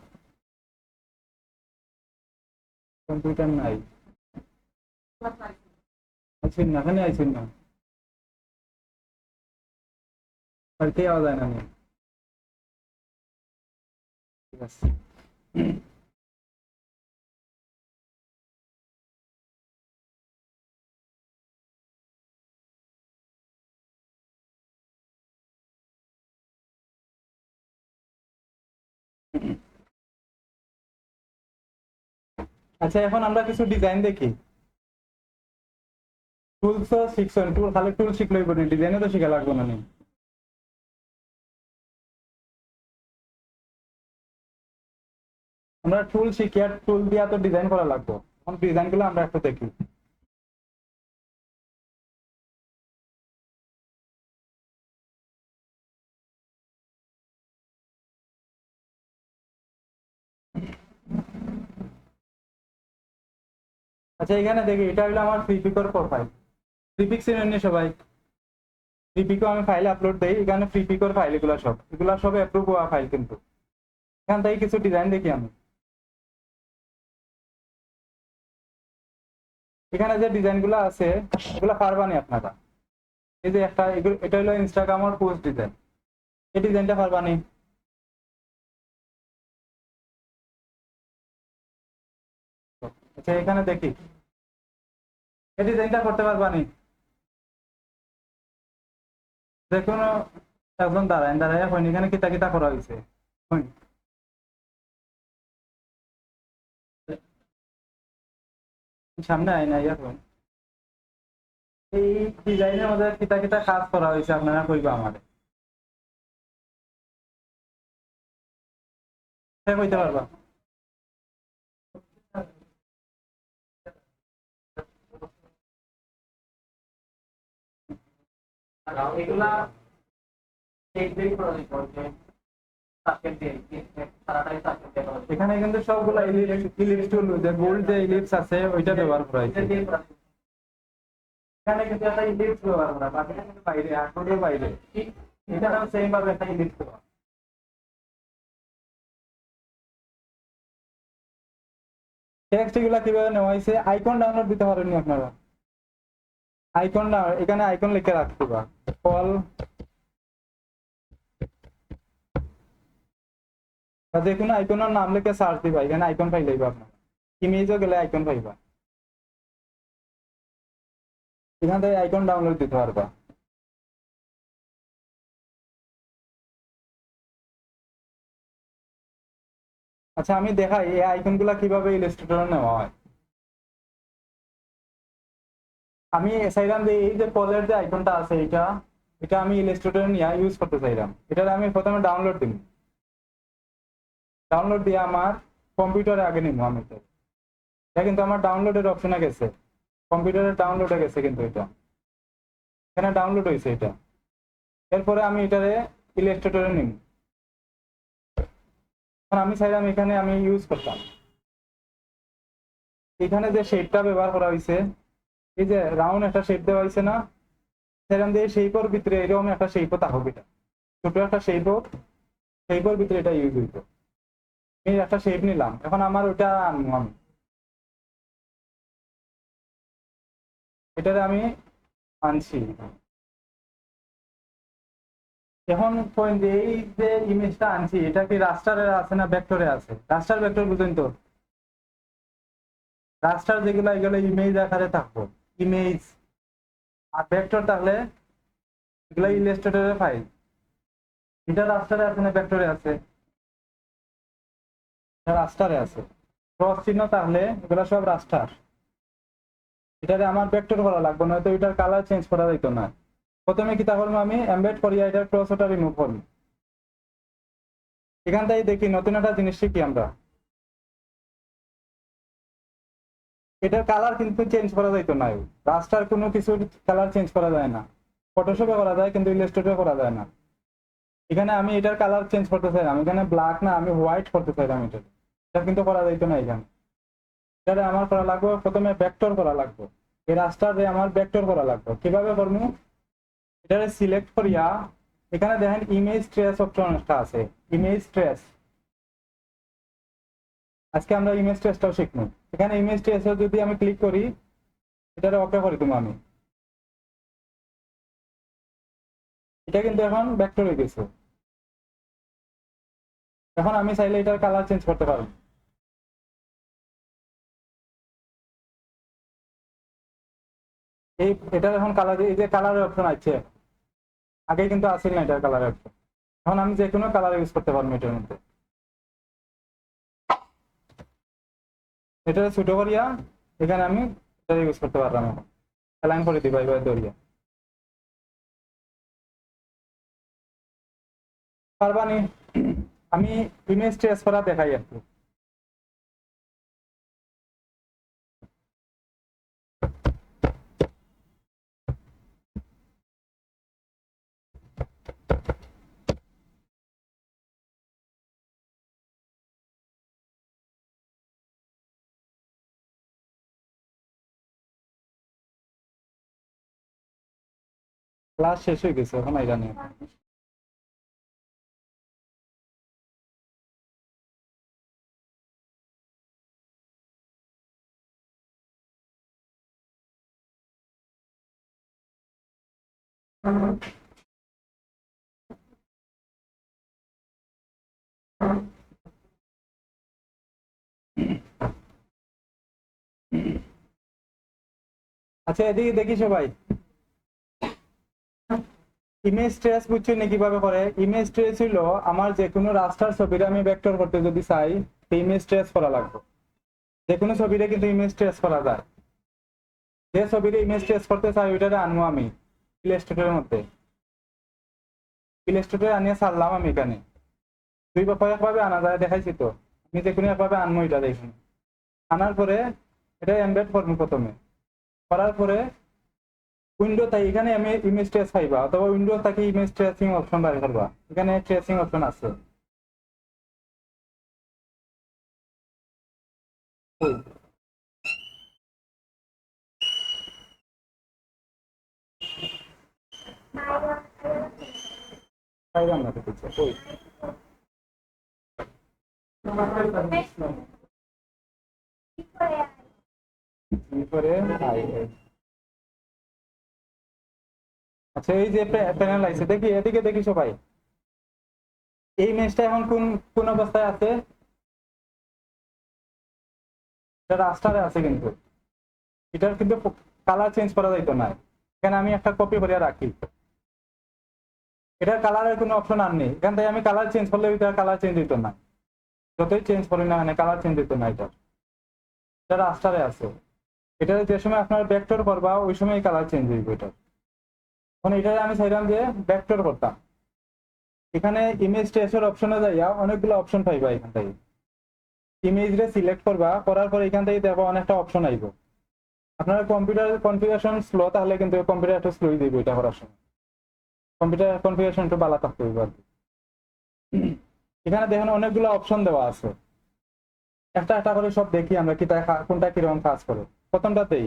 কম্পিউটার নাই, আইসুন না, এখানে আইসুন না, আর কে আওয়া যায় না, ঠিক আছে। আচ্ছা, এখন আমরা কিছু ডিজাইন দেখি। টুলস শিখছেন, টুল খালি টুল শিখলেই বলি, ডিজাইনে তো শিখা লাগবে না। আমরা টুল শিখি, আর টুল দিয়া তো ডিজাইন করা লাগবে, এখন ডিজাইন গুলো আমরা একটু দেখি। আচ্ছা, এখানে দেখি, এটা হলো আমার প্রিফিক্সের প্রোফাইল, প্রিফিক্স চিনেন সবাই? ফ্রি পিকও আমি ফাইলে আপলোড দেই, এখানে ফ্রি পিকোর ফাইল এগুলা সব অ্যাপ্রুভ হওয়া ফাইল। কিন্তু এখান থেকে কিছু ডিজাইন দেখি আমি। এখানে যে ডিজাইন গুলো আছে এগুলা পারবানি আপনারা। এই যে একটা এটা হলো ইনস্টাগ্রামের পোস্ট ডিজাইন, এই ডিজাইনটা পারবানি। আচ্ছা এখানে দেখি এই ডিজাইনটা করতে পারবানি। যে কোনো একজন দাঁড়ায় দাঁড়ায় হয়নি, এখানে কিতা কিতা করা হয়েছে হয়নি। সামনে আয় না ইয়া করেন। এই ডিজাইনের মধ্যে কিতা কিতা কাজ করা হয়েছে আপনারা কইবা আমারে, কইতে পারবা? এগুলা এখানে কিন্তু সবগুলা ইলিপস টুল, যে গোল্ড যে ইলিপস আছে ওইটা ব্যবহার করা হয়েছে। এখানে কিন্তু একটা ইলিপস ব্যবহার করা, বাকিটা কিন্তু বাইরে আর্টবোর্ডের বাইরে। এখানেও সেম ভাবে একটা ইলিপস ব্যবহার। টেক্সট এগুলা কিভাবে নেওয়া হয়েছে? আইকন ডাউনলোড দিতে পারেননি আপনারা? আইকন না, এখানে আইকন লিখে রাখতে বা কল যে কোনো আইকনের নাম লিখে সার্চ দিবা, এখানে আইকন পাইলেইবা আপনারা। ইমেজও গেলে আইকন পাইবা, এখান থেকে আইকন ডাউনলোড দিতে পারবা। আচ্ছা আমি দেখাই এই আইকন গুলা কিভাবে ইলাস্ট্রেটরে নেওয়া হয়। আমি চাইলাম যে এই যে কলের যে আইকনটা আছে এটা এটা আমি ইলাস্ট্রেটরে নিয়ে ইউজ করতে চাইলাম। এটা আমি প্রথমে ডাউনলোড দিব, ডাউনলোড দিয়ে আমার কম্পিউটারে আগে নিব আমি। এটা কিন্তু আমার ডাউনলোডের অপশনে গেছে, কম্পিউটারে ডাউনলোডে গেছে কিন্তু এটা এখানে ডাউনলোড হয়েছে এটা। এরপরে আমি এটারে ইলাস্ট্রেটরে নিব। আমি চাইলাম এখানে আমি ইউজ করতাম, এখানে যে শেপটা ব্যবহার করা হয়েছে, এই যে রাউন্ড একটা শেপ দেওয়া হয়েছে না, সেরকম দিয়ে শেপের ভিতরে এরকম একটা শেপও থাকুক, এটা ছোট একটা শেপ হোক, শেপের ভিতরে এটা ইউজ হইতো। আমি একটা শেপ নিলাম, এখন আমার ওটা আনবো আমি, এটারে আমি আনছি। এখন পয়েন্ট এই যে ইমেজটা আনছি এটা কি রাস্টারে আছে না ভেক্টরে আছে? রাস্টার ভেক্টর বুঝুন তো, রাস্টার যেগুলো এগুলো ইমেজ আকারে থাকবো, ইমেজ। আর ভেক্টর থাকলে এগুলো ইলাস্ট্রেটরের ফাইল। এটা রাস্টারে আছে না ভেক্টরে আছে? রাস্টারে আছে। ক্রস চিহ্ন তাহলে এগুলো সব রাস্টার। এটারে আমার ভেক্টর করা লাগবে না, তো এটার কালার চেঞ্জ করা যাইতো না। প্রথমে কি তা করবো, আমি এমবেড করিয়া এটার ক্রস ওটা রিমুভ করবো। এখান থেকে দেখি নতুন একটা জিনিস শিখি আমরা। এটার কালার কিন্তু চেঞ্জ করা যাইতো না, রাস্টার কোনো কিছু কালার চেঞ্জ করা যায় না। ফটোশপে করা যায় কিন্তু ইলাস্ট্রেটরে করা যায় না। এখানে আমি এটার কালার চেঞ্জ করতে চাইলাম, এখানে ব্ল্যাক না আমি হোয়াইট করতে চাইলাম, এটা কিন্তু করা যাইতো না। এখানে এটা আমার করা লাগবে, প্রথমে ভেক্টর করা লাগবে, এই রাস্টারে আমার ভেক্টর করা লাগবে। কিভাবে করবো? এটা সিলেক্ট করিয়া এখানে দেখেন ইমেজ ট্রেস অপশনটা আছে, ইমেজ ট্রেস। আজকে আমরা ইমেজ ট্রেসটাও শিখবো। এখানে ইমেজ ট্রেসে যদি আমি ক্লিক করি, এটারে ওকে করে দেবো আমি। এটা কিন্তু এখন ভেক্টর হয়ে গেছে। এখন আমি চাইলে এটার কালার চেঞ্জ করতে পারবো। এই এটার এখন কালার, এই যে কালারের অপশন আছে, আগে কিন্তু আসিল না এটার কালারের অপশন। এখন আমি যে কোনো কালার ইউজ করতে পারবো এটার মধ্যে। এটা ছোট করিয়া এখানে আমি এটা ইউজ করতে পারলাম। এখন অ্যালাইন করে দিবা এবার দরিয়া পারবানি। আমি ইমেজ ট্রেস করা দেখাই আর কি। ক্লাস শেষ হয়ে গেছে, এখন আইরা নিয়ে আচ্ছা এদিকে দেখি সবাই, ইমেজ ট্রেস বুঝছেন না কিভাবে করে? ইমেজ ট্রেস হইলো আমার যে কোনো রাস্টার ছবিটা আমি ভেক্টর করতে যদি চাই, ইমেজ ট্রেস করা লাগবে। যে কোনো ছবিটা কিন্তু ইমেজ ট্রেস করা যায়। যে ছবিটা ইমেজ ট্রেস করতে চাই ওইটারে আনবো আমি ইলাস্ট্রেটরের মধ্যে, ইলাস্ট্রেটরে আনিয়ে ছাড়লাম আমি এখানে। দুই বা কয়েকভাবে আনা যায় দেখাইছি তো, আমি যে কোনো একভাবে আনবো এটা দেখুন। আনার পরে এটা এমবেড করবো প্রথমে, করার পরে উইন্ডো তাই এখানে আমি ইমেজ ট্রেস পাইবা, অথবা উইন্ডো থেকে ইমেজ ট্রেসিং অপশন বার করবা, এখানে ট্রেসিং অপশন আছে। পাইলাম না তো কিছু, ওই এরপরে আচ্ছা এই যে প্যানেল আছে দেখি, এদিকে দেখি সবাই, এই ইমেজটা এখন কোন কোন অবস্থায় আছে? এটা রাস্টারে আছে, কিন্তু এটার কিন্তু কালার চেঞ্জ করা যাইতো না। এখানে আমি একটা কপি করে রাখি, এটার কালারের কোনো অপশন আর নেই। এখান থেকে আমি কালার চেঞ্জ করলে এটার কালার চেঞ্জ হইতো না, যতই চেঞ্জ করি না কালার চেঞ্জ হইতো না। এটা রাস্টারে আছে, এটা যে সময় আপনার ভেক্টর করবা ওই সময় কালার চেঞ্জ হইবে এটা। এখন এটা আমি চাইলাম যে ভেক্টর করতাম, এখানে ইমেজ ট্রেসের অপশনে যাইয়া অনেকগুলো অপশন পাইবা। এখান থেকে ইমেজটা সিলেক্ট করবা, করার পর এখান থেকে দেখো অনেকটা অপশন আইব। আপনার কম্পিউটার কনফিগারেশন স্লো তাহলে কিন্তু কম্পিউটার একটু স্লোই দিব এটা করার সময়, কম্পিউটার কনফিগারেশন একটু ভালো থাকতে হইব আর কি। এখানে দেখেন অনেকগুলো অপশন দেওয়া আছে, একটা একটা করে সব দেখি আমরা কি কোনটা কিরকম কাজ করে। প্রথমটাতেই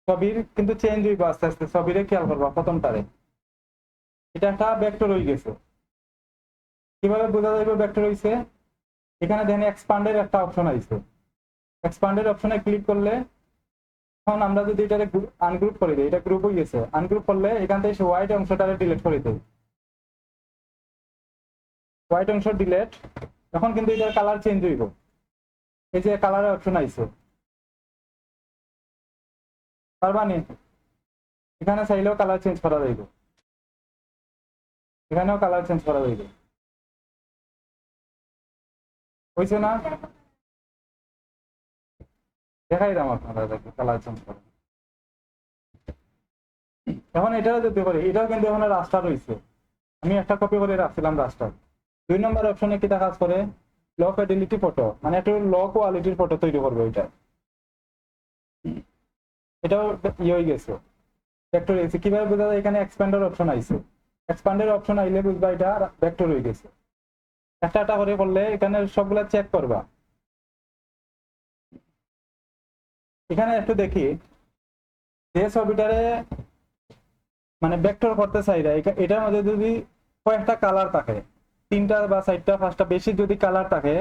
ছবির কিন্তু চেঞ্জ হইব আস্তে আস্তে, ছবিরে খেয়াল করবা প্রথমটারে এটা একটা ভেক্টর হয়ে গেছে। কিভাবে বোঝা যাবে ভেক্টর হইছে? এখানে দেখেন এক্সপান্ডের একটা অপশন আইছে, এক্সপান্ডের অপশনে ক্লিক করলে এখন আমরা যদি এটাকে আনগ্রুপ করে দিই, এটা গ্রুপ হয়ে গেছে, আনগ্রুপ করলে এখান থেকে হোয়াইট অংশটারে ডিলিট করে দিই, হোয়াইট অংশ ডিলিট। এখন কিন্তু এটার কালার চেঞ্জ হইব, এই যে কালারের অপশন আইছে পারবানি, এখানে চাইলেও কালার চেঞ্জ করা যাইব, এখানেও কালার চেঞ্জ করা যাইব, হইছে না? দেখাই দাম আপনারা কালার চেঞ্জ করে। এখন এটাও যেতে পারি, এটাও কিন্তু এখন রাস্টার হয়েছে, আমি একটা কপি করে রাখছিলাম রাস্টার। 2 নম্বর অপশনে কিটা কাজ করে? লো ফিডেলিটি ফটো, মানে একটু লো কোয়ালিটির ফটো তৈরি করবে ওইটা। এটাও ইয়ে হয়ে গেছে, ভেক্টর হয়ে গেছে। কিভাবে বোঝা যায়? এখানে এক্সপ্যান্ডার অপশন আইছে, এক্সপ্যান্ডের অপশন আইলে বুঝবা এটা ভেক্টর হয়ে গেছে। একটা একটা করে করলে এখানে সবগুলা চেক করবা। এখানে একটু দেখি, যে ছবিটারে মানে ভেক্টর করতে চাই না, এটার মধ্যে যদি কয়েকটা কালার থাকে, 3টা বা 4টা 5টা বেশি যদি কালার থাকে,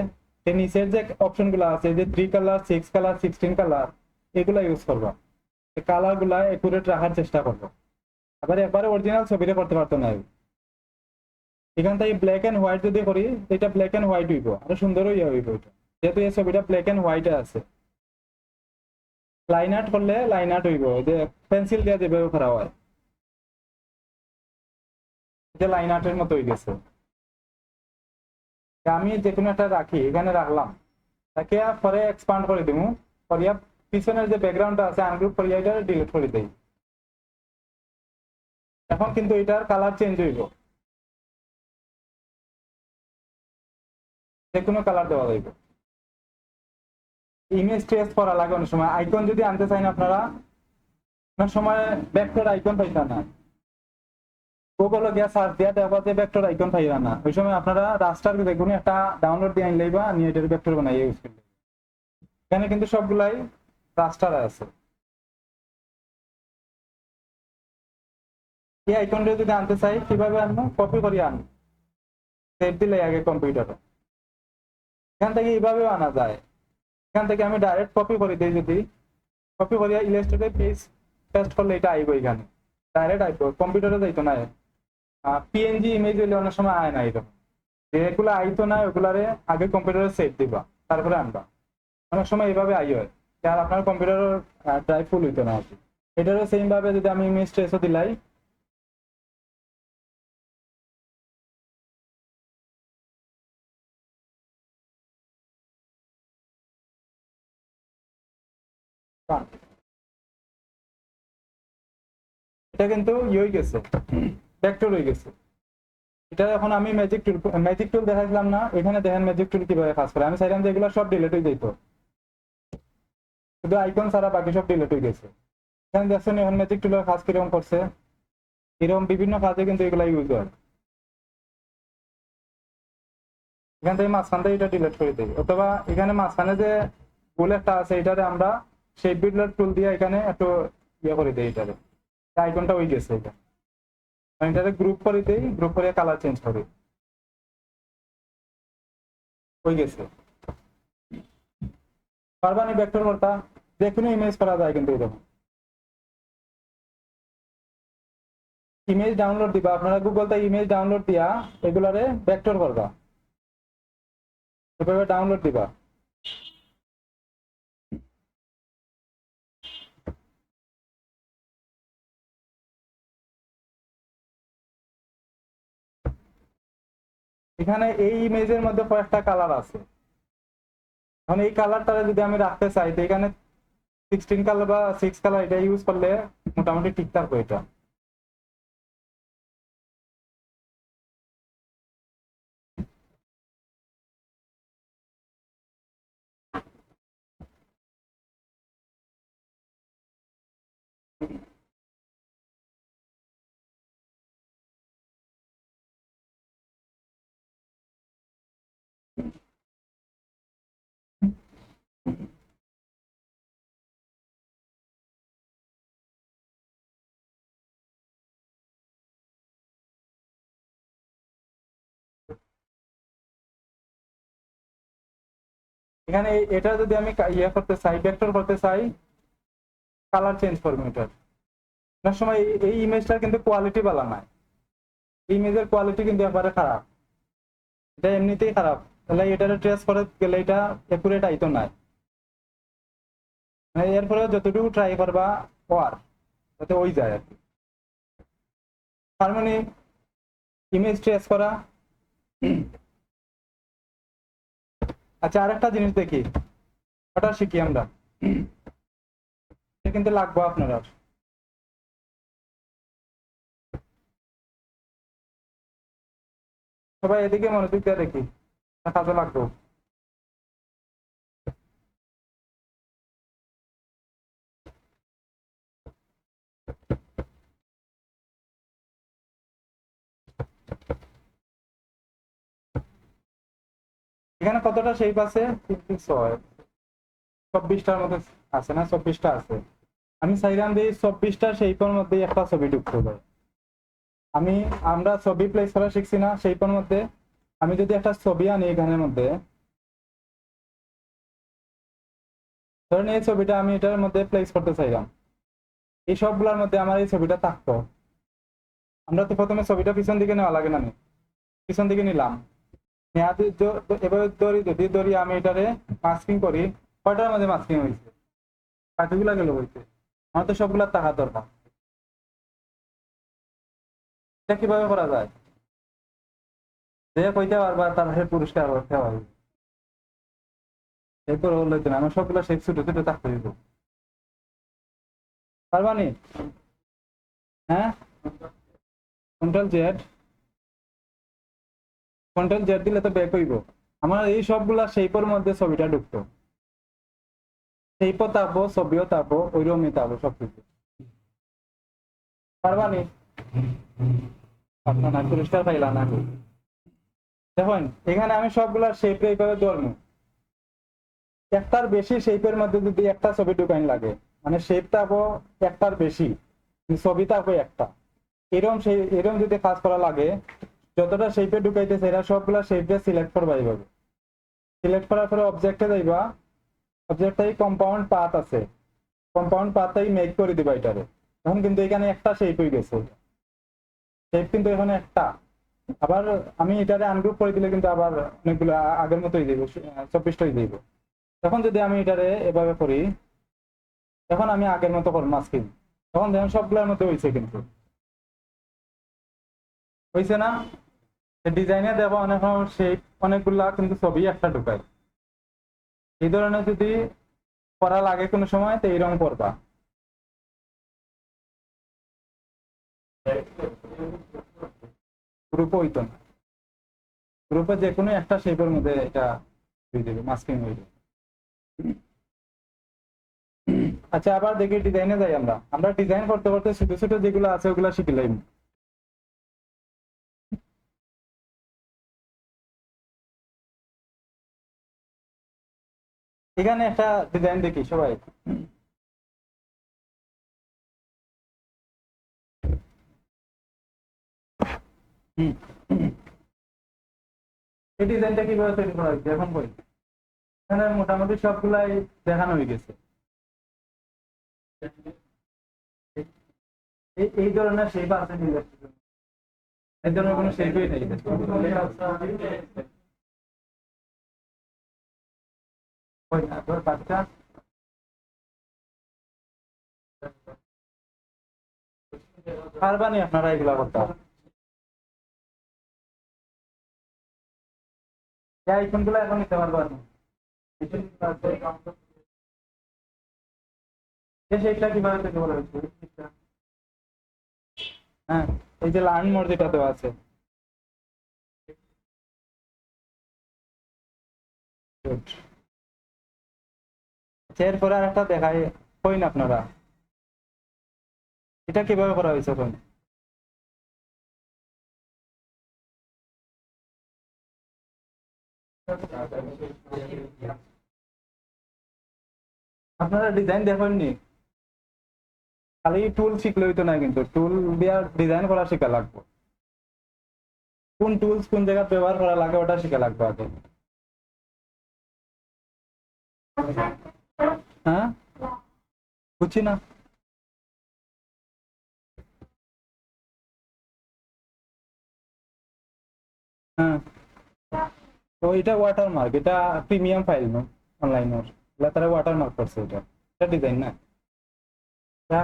নিচের যে অপশন গুলো আছে যে 3 কালার 6 কালার 16 কালার, এগুলা ইউজ করবা। কালার গুলা একুরেট রাখার চেষ্টা করবো। আবার একবারে অরিজিনাল ছবিটা করতে পারতো না। এখান থেকে ব্ল্যাক এন্ড হোয়াইট যদি করি, এটা ব্ল্যাক এন্ড হোয়াইট হইব, আরো সুন্দর হইয়া হইব এটা, যেহেতু এই ছবিটা ব্ল্যাক এন্ড হোয়াইটে আছে। লাইন আর্ট করলে লাইন আর্ট হইব, যে পেন্সিল দিয়ে যেভাবে করা হয়, যে লাইন আর্টের মতো হয়ে গেছে। আমি যে কোনো একটা রাখি, এখানে রাখলাম, তাকে পরে এক্সপান্ড করে দিব, করিয়া পিছনের যে ব্যাকগ্রাউন্ডটা আছে আনগ্রুপ করিয়া এটা ডিলিট করে দেই। এখন কিন্তু এটার কালার চেঞ্জ হইব, যে কোনো কালার দেওয়া যাইব। ইমেজ ট্রেস করা লাগে অনেক সময়, আইকন যদি আনতে চাই না আপনারা, অনেক সময় ভেক্টর আইকন পাইতা না, গুগল গিয়া সার্চ দিয়া দেখবা যে ভেক্টর আইকন পাইবা না, ওই সময় আপনারা রাস্টার যে কোনো একটা ডাউনলোড দিয়ে আনলেইবা, নিয়ে এটার ভেক্টর বানাই ইউজ করলে। এখানে কিন্তু সবগুলাই রাস্টার আছে। এই আইকনটা যদি আনতে চাই কিভাবে আনবো, কপি করে আনবো, সেভ দিলে আগে কম্পিউটারে। এখান থেকে এইভাবেও আনা যায়। এখান থেকে আমি ডাইরেক্ট কপি করে দিই, যদি কপি করে ইলাস্ট্রেটরে পেস্ট করলে এটা আইবো, এখানে ডাইরেক্ট আইবো, কম্পিউটারে যাইতো না। পিএনজি ইমেজ হইলে অনেক সময় আয় না, এরকম যেগুলো আইতো না ওগুলারে আগে কম্পিউটারে সেভ দিবা, তারপরে আনবা। অনেক সময় এইভাবে আই হয়, আর আপনার কম্পিউটারের ড্রাইভ ফুল হইতো না আর কি। এটারও সেম ভাবে যদি আমি ইমেজ ট্রেসও দিলাই, এটা কিন্তু হয়ে গেছে, ভেক্টর হয়ে গেছে। এটা এখন আমি ম্যাজিক টুল দেখাইছিলাম না, এখানে দেখেন ম্যাজিক টুল কিভাবে কাজ করে। আমি চাইলাম যে এগুলো সব ডিলিট হয়ে যেত, শুধু আইকন ছাড়া বাকি সব ডিলিট হয়ে গেছে। এখানে দেখছেন এখন ম্যাজিক টুলের কাজ কিরকম করছে, এরকম বিভিন্ন কাজে কিন্তু এগুলা ইউজ হয়। এখান থেকে মাঝখান থেকে এটা ডিলিট করে দিই, অথবা এখানে মাঝখানে যে গোল একটা আছে এটাতে আমরা শেপ বিল্ডার টুল দিয়ে এখানে একটু ইয়ে করে দিই, এটাতে আইকনটা হয়ে গেছে। এটা এটাতে গ্রুপ করে দিই, গ্রুপ করে কালার চেঞ্জ করি, হয়ে গেছে। পারবানি ভেক্টর করতা, যে কোনো ইমেজ করা যায় কিন্তু এরকম। ইমেজ ডাউনলোড দিবা, আপনারা গুগলতে ইমেজ ডাউনলোড দিয়া এগুলারে ভেক্টর করবা, এভাবে ডাউনলোড দিবা। এখানে এই ইমেজের মধ্যে কয়েকটা কালার আছে, এখন এই কালারটা যদি আমি রাখতে চাই তো এখানে 16 কালার বা 6 কালার এটা ইউজ করলে মোটামুটি ঠিক থাকবে এটা। এখানে এটা যদি আমি ইয়ে করতে চাই, ভেক্টর করতে চাই, কালার চেঞ্জ করবো। এটার অনেক সময় এই ইমেজটার কিন্তু কোয়ালিটি ভালো নাই, এই ইমেজের কোয়ালিটি কিন্তু একেবারে খারাপ, এটা এমনিতেই খারাপ, তাহলে এটারে ট্রেস করে গেলে এটা একুরেট আইতো নাই। মানে এরপরে যতটুকু ট্রাই করবা ওয়ার যাতে ওই যায় আর কি। তার মানে ইমেজ ট্রেস করা। আচ্ছা, আরেকটা জিনিস দেখি, ওটা শিখি আমরা, এটা কিন্তু লাগবো আপনারা। সবাই এদিকে মনোযোগ দিয়ে দেখি, কাজে লাগবো। এখানে কতটা শেপ আছে? 3 6 24টার মধ্যে আছে না, 24টা আছে। আমি চাইলাম যে 24টা শেপের মধ্যে একটা ছবি ঢুকতে যায়। আমরা ছবি প্লেস করা শিখছি না শেপের মধ্যে। আমি যদি একটা ছবি আনি এখানের মধ্যে, ধরেন এই ছবিটা আমি এটার মধ্যে প্লেস করতে চাইলাম, এই সবগুলোর মধ্যে আমার এই ছবিটা থাকতো। আমরা তো প্রথমে ছবিটা পিছন দিকে নেওয়া লাগে না, পিছন দিকে নিলাম, এভাবে যদি আমি এটারে মাস্কিং করি, কয়টার মধ্যে মাস্কিং হয়েছে, বাকিগুলা গেল হয়েছে, আমার তো সবগুলা টাকা দরকার। এটা কিভাবে করা যায়? যে কইতে পারবা তার পুরস্কার করতে হবে, এরপর হলো না আমার সবগুলা শেখ ছুটে ছুটে থাকতে দিব। পারবানি? হ্যাঁ, কন্ট্রোল জেড দিলে তো ব্যাক হইব। আমার এই সবগুলা শেপের মধ্যে ছবিটা ঢুকতো, শেপও তাপো ছবিও তাপো ওইরকমই তাপো সবকিছু। পারবানি? আপনার পুরস্কার পাইলা না। দেখুন এখানে আমি সবগুলা শেপ এইভাবে ধরবো, একটার বেশি শেপের মধ্যে যদি একটা ছবি ঢুকাইন লাগে, মানে শেপ তাপো একটার বেশি, ছবি তাপো একটা, এরকম যদি কাজ করা লাগে, যতটা শেপে ঢুকাইতেছে এরা সবগুলা শেপে সিলেক্ট করবা এইভাবে। সিলেক্ট করার পরে অবজেক্টে যাইবা, অবজেক্টটাই কম্পাউন্ড পাথ আছে, কম্পাউন্ড পাথটাই মেক করে দিবা এটারে। এখন কিন্তু এখানে একটা শেপ হয়ে গেছে, শেপ কিন্তু এখানে একটা। আবার আমি এটারে আনগ্রুপ করে দিলে কিন্তু আবার অনেকগুলো আগের মতোই দিব, 24টা হয়ে দিব। তখন যদি আমি এটারে এভাবে করি, তখন আমি আগের মতো করবো মাস্কিং, তখন দেখেন সবগুলোর মধ্যে হয়েছে, কিন্তু হয়েছে না? ডিজাইনে দেবো অনেক শেপ অনেকগুলা, কিন্তু ছবি একটা ঢুকায়। এই ধরনের যদি করা লাগে কোনো সময়, তো এইরকম করবা। গ্রুপ হইতো না, গ্রুপে যে কোনো একটা শেপের মধ্যে এটা হয়ে যাবে, মাস্কিং হয়ে যাবে। আচ্ছা, আবার দেখি ডিজাইনে যাই। আমরা ডিজাইন করতে করতে ছোট ছোট যেগুলো আছে ওগুলা শিখিলাম। এখানে একটা ডিজাইন দেখি সবাই। এই ডিজাইনটা কিভাবে তৈরি করা হয়েছে এখন বই, এখানে মোটামুটি সবগুলাই দেখানো হয়ে গেছে। এই ধরনের শেপ আছে, এই ধরনের কোনো শেপই নেই। বাচ্চা পারবানি আপনারা এগুলা করতে? আইফোন গুলো এখন নিতে পারবেন। সেইটা কিভাবে তৈরি করা হয়েছে? হ্যাঁ, এই যে লার্ন মোড যেটা দেওয়া আছে। Good. আচ্ছা, এরপরে আর একটা দেখাই কইন আপনারা, এটা কিভাবে করা হয়েছে কইন। আপনারা ডিজাইন দেখেননি? খালি টুল শিখলে হইতো না, কিন্তু টুল দিয়ে ডিজাইন করা শিখা লাগবে। কোন টুলস কোন জায়গায় ব্যবহার করা লাগে ওটা শিখা লাগবে আগে। হ্যাঁ, বুঝছি না। হ্যাঁ, তো এটা ওয়াটারমার্ক, এটা প্রিমিয়াম ফাইল নো অনলাইন ওর, তারা ওয়াটারমার্ক করছে। এটা ডিজাইন না,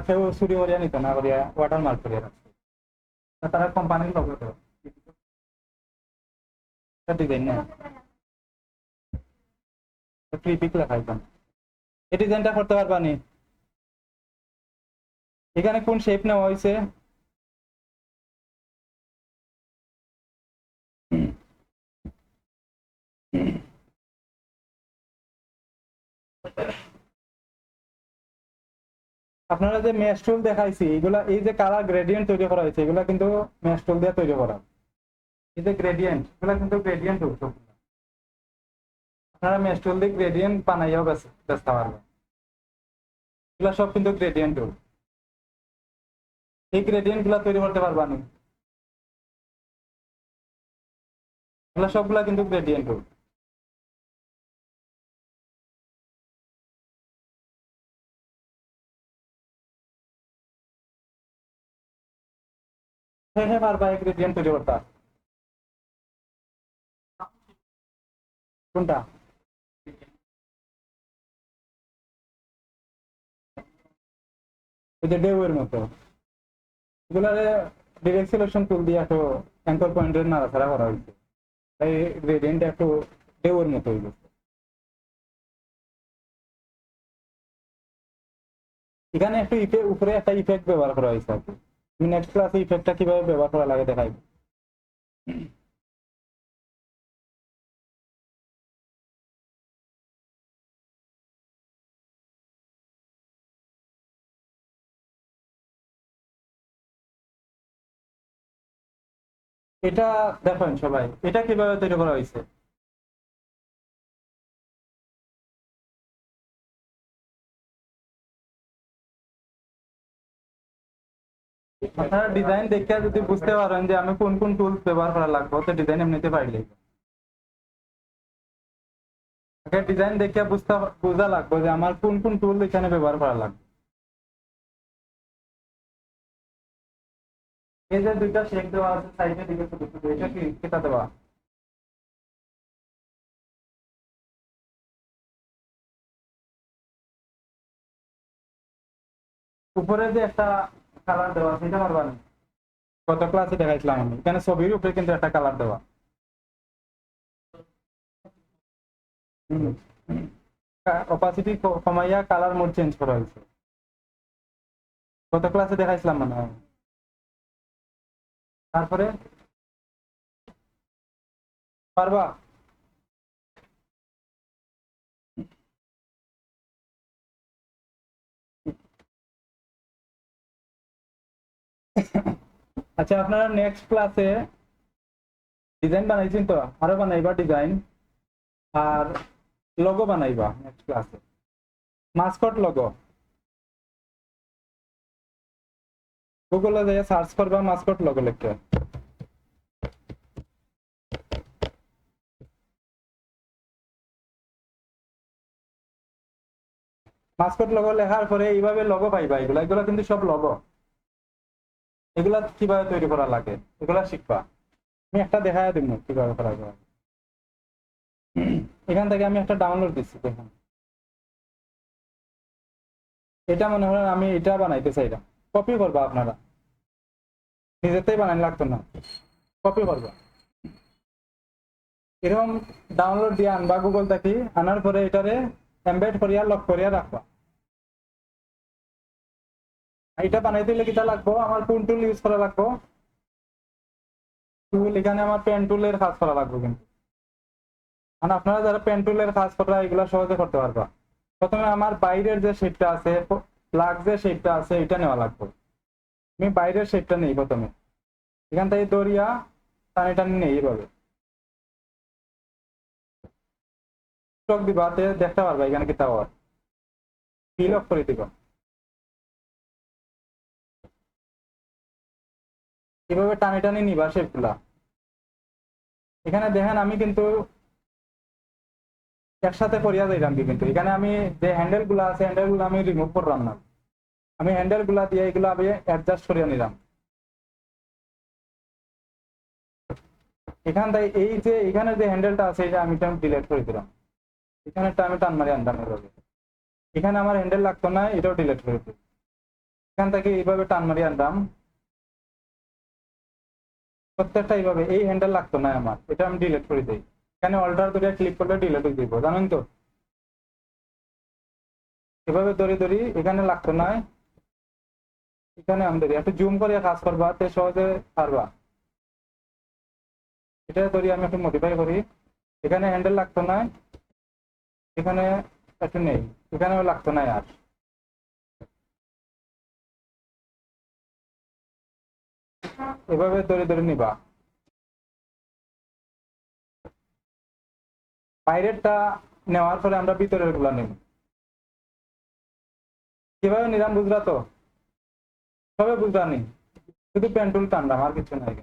কেউ চুরি করিয়া নিত না, করিয়া ওয়াটারমার্ক করিয়া রাখছে, তারা কোম্পানির লোক। এটা ডিজাইন না, প্রিপিক লেখা এখানে। এই ডিজাইনটা করতে পারবা নি? এখানে কোন শেপ নেওয়া হয়েছে? আপনারা যে মেশ টুল দেখাইছি, এগুলা এই যে কালার গ্রেডিয়েন্ট তৈরি করা হয়েছে, এগুলা কিন্তু মেশ টুল দিয়ে তৈরি করা। এই যে গ্রেডিয়েন্ট, এগুলা কিন্তু গ্রেডিয়েন্ট টুল। আপনারা মেশ টুল দিয়ে গ্রেডিয়েন্ট বানাইয়াও ব্যস্ত পারবেন। এগুলা সব কিন্তু গ্রেডিয়েন্ট টুল। এই গ্রেডিয়েন্ট গুলা তৈরি করতে পারবা না, এগুলা সবগুলা কিন্তু গ্রেডিয়েন্ট টুল। হ্যাঁ হ্যাঁ, পারবা এই গ্রেডিয়েন্ট তৈরি করতে। কোনটা? এই যে ডেউয়ের মতো, এগুলারে ডিরেক্ট সিলেকশন টুল দিয়ে একটু অ্যাঙ্কর পয়েন্টের নাড়াচাড়া করা হয়েছে, তাই গ্রেডিয়েন্ট একটু ডেউয়ের মতো হয়ে গেছে। এখানে একটু উপরে একটা ইফেক্ট ব্যবহার করা হয়েছে আর কি। আমি নেক্সট ক্লাসে ইফেক্টটা কিভাবে ব্যবহার করা লাগে দেখাই। এটা দেখেন সবাই, এটা কিভাবে তৈরি করা হয়েছে। আপনারা ডিজাইন দেখে যদি বুঝতে পারেন যে আমি কোন কোন টুলস ব্যবহার করা লাগবে, তো ডিজাইন এমনিতে পাইলে ডিজাইন দেখে বোঝা লাগবে যে আমার কোন কোন টুল এখানে ব্যবহার করা লাগবে। এই যে দুইটা শেপ দেওয়া আছে সাইডে দিকে ছোট ছোট, এটা কি কেটা দেওয়া? উপরে যে একটা কালার দেওয়া আছে এটা মারবা না? গত ক্লাসে দেখাইছিলাম আমি, এখানে ছবির উপরে কিন্তু একটা কালার দেওয়া। অপাসিটি কমাইয়া কালার মোড চেঞ্জ করা হয়েছে, গত ক্লাসে দেখাইছিলাম মানে। তারপরে পারবা? আচ্ছা, আপনারা নেক্সট ক্লাসে ডিজাইন বানাইছেন তো, আরো বানাইবা ডিজাইন আর লোগো বানাইবা নেক্সট ক্লাসে, মাস্কট লোগো। গুগলে যে সার্চ করবা মাস্কট লোগো লিখতে, মাস্কট লোগো লেখার পরে এইভাবে লোগো পাইবা। এগুলা এগুলা কিন্তু সব লোগো, এগুলা কিভাবে তৈরি করা লাগে এগুলা শিখবা। আমি একটা দেখায় দিব কিভাবে করা যায়। এখান থেকে আমি একটা ডাউনলোড দিচ্ছি, দেখুন এটা মনে হয় আমি এটা বানাইতে চাইলাম, কপি করবা আপনারা, নিজেতেই বানাই লাগতো না, কপি করবা। এরকম ডাউনলোড দিয়ে আনবা গুগল থেকে, আনার পরে এটারে এমবেড করিয়া লক করিয়া রাখবা। এটা বানাইতে হলে কিটা লাগবো, আমার কোন টুল ইউজ করা লাগবো? টুল এখানে আমার পেন টুলের কাজ করা লাগবে কিন্তু, মানে আপনারা যারা পেন টুলের কাজ করা এগুলা সহজে করতে পারবা। প্রথমে আমার বাইরের যে শেপটা আছে, প্লাগ যে শেপটা আছে এটা নেওয়া লাগবে। আমি বাইরের শেপটা নেই, প্রথমে এখান থেকে দরিয়া টানি টানি নেই, এইভাবে চোখ দিবা, দেখতে পারবা এখানে কি টাওয়ার ফিল অফ করে দিবা। এভাবে টানি টানি নিবা শেপগুলা। এখানে দেখেন আমি কিন্তু একসাথে করিয়া যাইলাম কি, কিন্তু এখানে আমি যে হ্যান্ডেল গুলা আছে হ্যান্ডেল গুলো আমি রিমুভ করলাম না, আমি হ্যান্ডেল গুলা দিয়ে এগুলো আমি অ্যাডজাস্ট করিয়া নিলাম। এখান থেকে এই যে এখানে যে হ্যান্ডেলটা আছে এটা আমি ডিলিট করে দিলাম, এখানেটা আমি টান মারি আনলাম এভাবে, এখানে আমার হ্যান্ডেল লাগতো না, এটাও ডিলিট করে দিই। এখান থেকে এইভাবে টান মারি আনলাম, প্রত্যেকটা এইভাবে, এই হ্যান্ডেল লাগতো না আমার, এটা আমি ডিলিট করে দিই। এখানে অল্টার ধরে ক্লিক করলে ডিলিট হয়ে দিব, জানেন তো। এভাবে ধরে ধরি, এখানে লাগতো না, এখানে আমি ধরি, একটু জুম করে কাজ করবা তে সহজে পারবা। এটা ধরি আমি একটু মডিফাই করি, এখানে হ্যান্ডেল লাগতো না, এখানে একটু নেই, এখানেও লাগতো না আর। এভাবে ধরে ধরে নিবা। বাইরেরটা নেওয়ার পরে আমরা ভিতরের গুলা নেব। কিভাবে নিলাম বুঝলা তো? সবে বুঝলা নি, শুধু পেন্টুল টানলাম, আর কিছু নাই।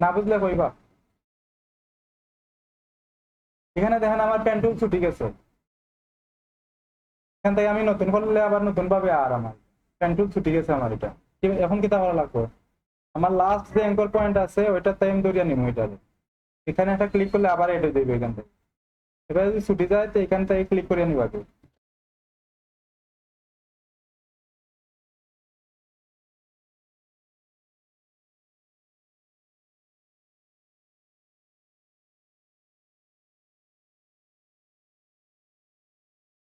না বুঝলে কইবা। এখানে দেখেন আমার পেন্টুল ছুটি গেছে, এখান থেকে আমি নতুন করলে আবার নতুন পাবে, আর আমার পেন্টুল ছুটি গেছে আমার। এটা এখন কি তা ভালো লাগবে? আমার লাস্ট যে অ্যাঙ্কর পয়েন্ট আছে ওইটা টাইম ধরিয়া নিব, এটা এখানে একটা ক্লিক করলে আবার এটা দেবে এখান থেকে। এবার যদি ছুটি যায় তো এখান থেকে ক্লিক করে নিবা।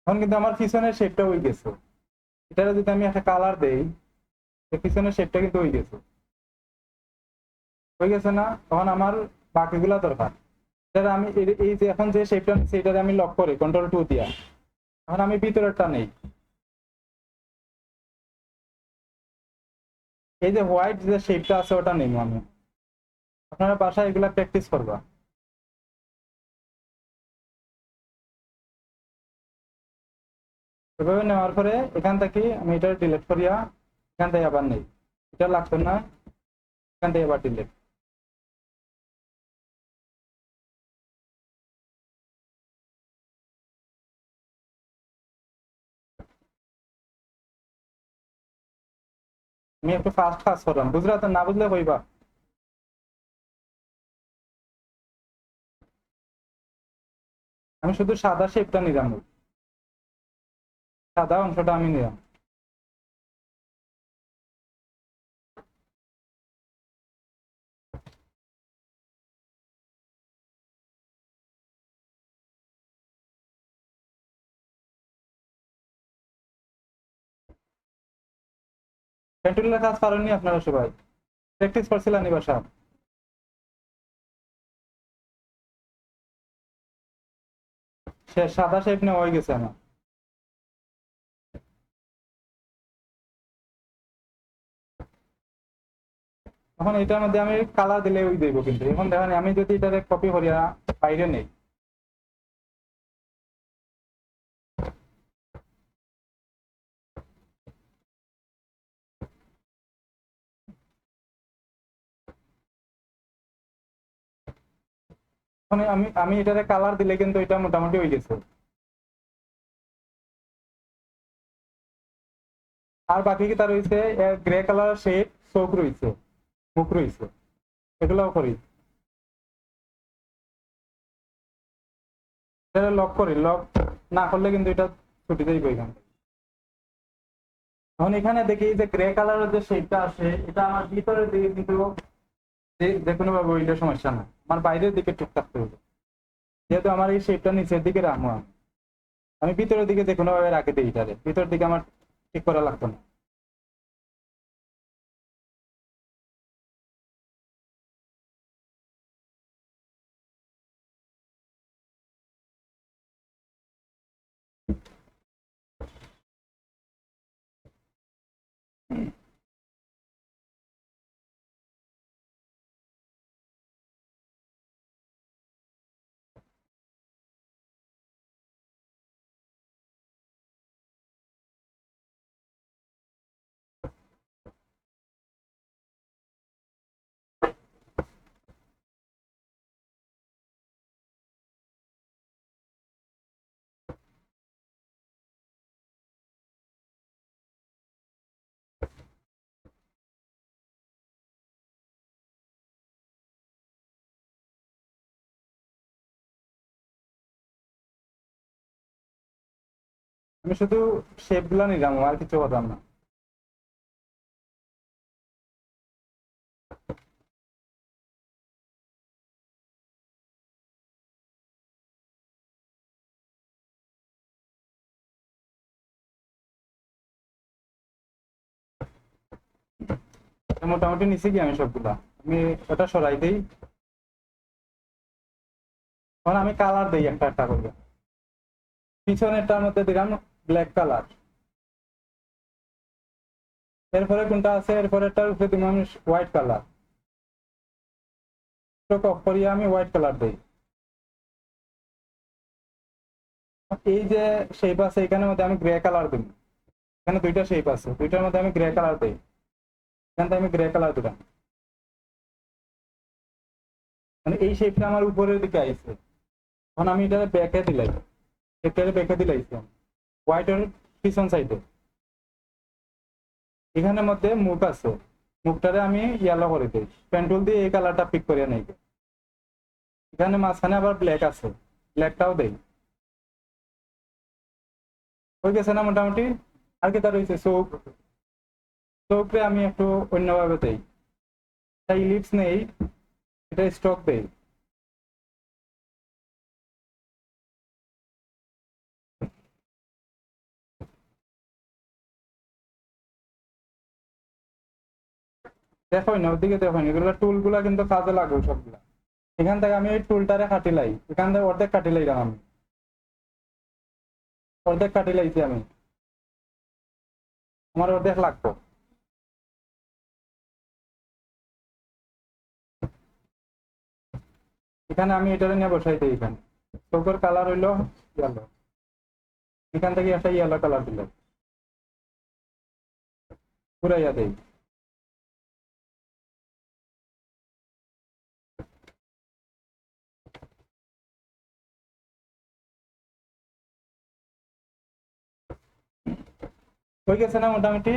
এখন কিন্তু আমার পিছনের শেপটা হয়ে গেছে, এটা যদি আমি একটা কালার দেই, পিছনের শেপটা কিন্তু হয়ে গেছে না? তখন আমার বাকিগুলা দরকার। এটা আমি এই যে এখন যে শেপটা নিচ্ছি এটারে আমি লক করি কন্ট্রোল 2 দিয়া, এখন আমি ভিতরেরটা নেই, এই যে হোয়াইট যে শেপটা আছে ওটা নেই আমি। আপনারা বাসায় এগুলা প্র্যাকটিস করবা। এভাবে নেওয়ার পরে এখান থেকে আমি এটা ডিলিট করিয়া এখান থেকে আবার নেই, এটা লাগতো না, এখান থেকে আবার ডিলিট। আমি একটু ফাস্ট কাজ করলাম, বুঝলা তো? না বুঝলে কইবা। আমি শুধু সাদা শেপটা নিলাম, সাদা অংশটা আমি নিলাম। পেন্টুলের কাজ পারেননি আপনারা সবাই? প্র্যাকটিস করছিলেন এই বাসা? সে সাদা শেপ নেওয়া হয়ে গেছে আমার। এখন এটার মধ্যে আমি কালার দিলে ওই দেবো, কিন্তু এখন দেখেন আমি যদি এটারে কপি করিয়া বাইরে নেই, এখন আমি আমি এটারে কালার দিলে কিন্তু এটা মোটামুটি হয়ে গেছে। আর বাকি কি তার রয়েছে গ্রে কালার শেপ, চোখ রয়েছে, মুখ রয়েছে, এগুলোও করি। এটা লক করি, লক না করলে কিন্তু এটা ছুটি যাইব এখানে। এখন এখানে দেখি যে গ্রে কালারের যে শেপটা আসে, এটা আমার ভিতরের দিকে কিন্তু যে কোনো ভাবে ওইটা সমস্যা না, আমার বাইরের দিকে ঠিক থাকতে হবে। যেহেতু আমার এই শেপটা নিচের দিকে রাখবো, আমি ভিতরের দিকে যে কোনো ভাবে রাখি দিই, এটারে ভিতরের দিকে আমার ঠিক করা লাগতো না। আমি শুধু শেপ গুলা নিলাম, আর কিছু করলাম না। মোটামুটি নিচে কি আমি সবগুলা, আমি ওটা সরাই দিই। এখন আমি কালার দিই একটা একটা করে। পিছনেরটার মধ্যে দিলাম ব্ল্যাক কালার, এরপরে কোনটা আছে এরপরেরটার উপরে দিলাম আমি হোয়াইট কালার, স্ট্রোক অফ করিয়ে আমি হোয়াইট কালার দিই। এই যে শেপ আছে এখানের মধ্যে আমি গ্রে কালার দিই, এখানে দুইটা শেপ আছে, দুইটার মধ্যে আমি গ্রে কালার দিই, এখান থেকে আমি গ্রে কালার দিলাম। মানে এই শেপটা আমার উপরের দিকে আইছে। এখন আমি এটা ব্যাকে দিলাই, এটা ব্যাকে দিলাইছি হোয়াইটের পিছন সাইডে। এখানের মধ্যে মুখ আছে, মুখটারে আমি ইয়েলো করে দিই, পেন্টুল দিয়ে এই কালারটা পিক করে নেই। এখানে মাঝখানে আবার ব্ল্যাক আছে, ব্ল্যাকটাও দেই। হয়ে গেছে না মোটামুটি? আর কি তার রয়েছে চোখ, চোখে আমি একটু অন্যভাবে দেই, তাই লিপস নেই, এটা স্টক দেই। দেখোই না ওদিকে, দেখোই না, এগুলো টুল গুলা কিন্তু কাজে লাগবে সবগুলা। এখান থেকে আমি ওই টুলটারে কাটিলাই, এখান থেকে অর্ধেক কাটিলাইলাম আমি, অর্ধেক কাটিলাইছি আমি, আমার অর্ধেক লাগতো। এখানে আমি এটারে নিয়ে বসাই দিই, এখানে চোখের কালার হইলো ইয়েলো। এখান থেকে একটা ইয়েলো কালার দিলাম, পুরাইয়া দেই। হয়ে গেছে না মোটামুটি?